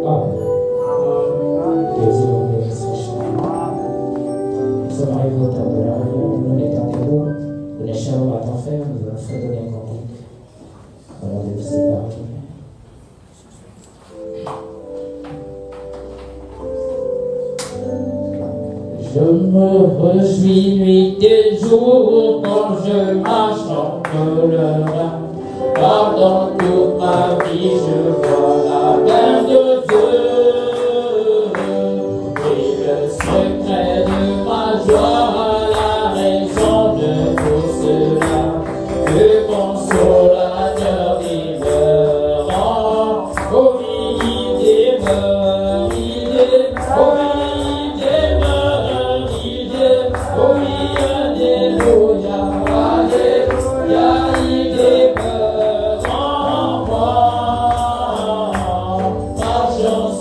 [SPEAKER 5] Amen. Que Dieu vous bénisse richement. Nous sommes arrivés au terme de la réunion. Nous mettons debout. Nous les chalons à temps faire. Nous allons fredonner un cantique. Avant de vous séparer. Je me réjouis nuit et jour quand je marche entre le Rhin. Car dans toute ma vie je vois la main de Dieu. Et le secret de ma joie, la raison de tout cela, le consolateur demeurant. Oh oui, il demeure, oh oui, il demeure. Oh oui, alléluia, alléluia, il demeure en moi. Ma chance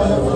[SPEAKER 3] Thank you.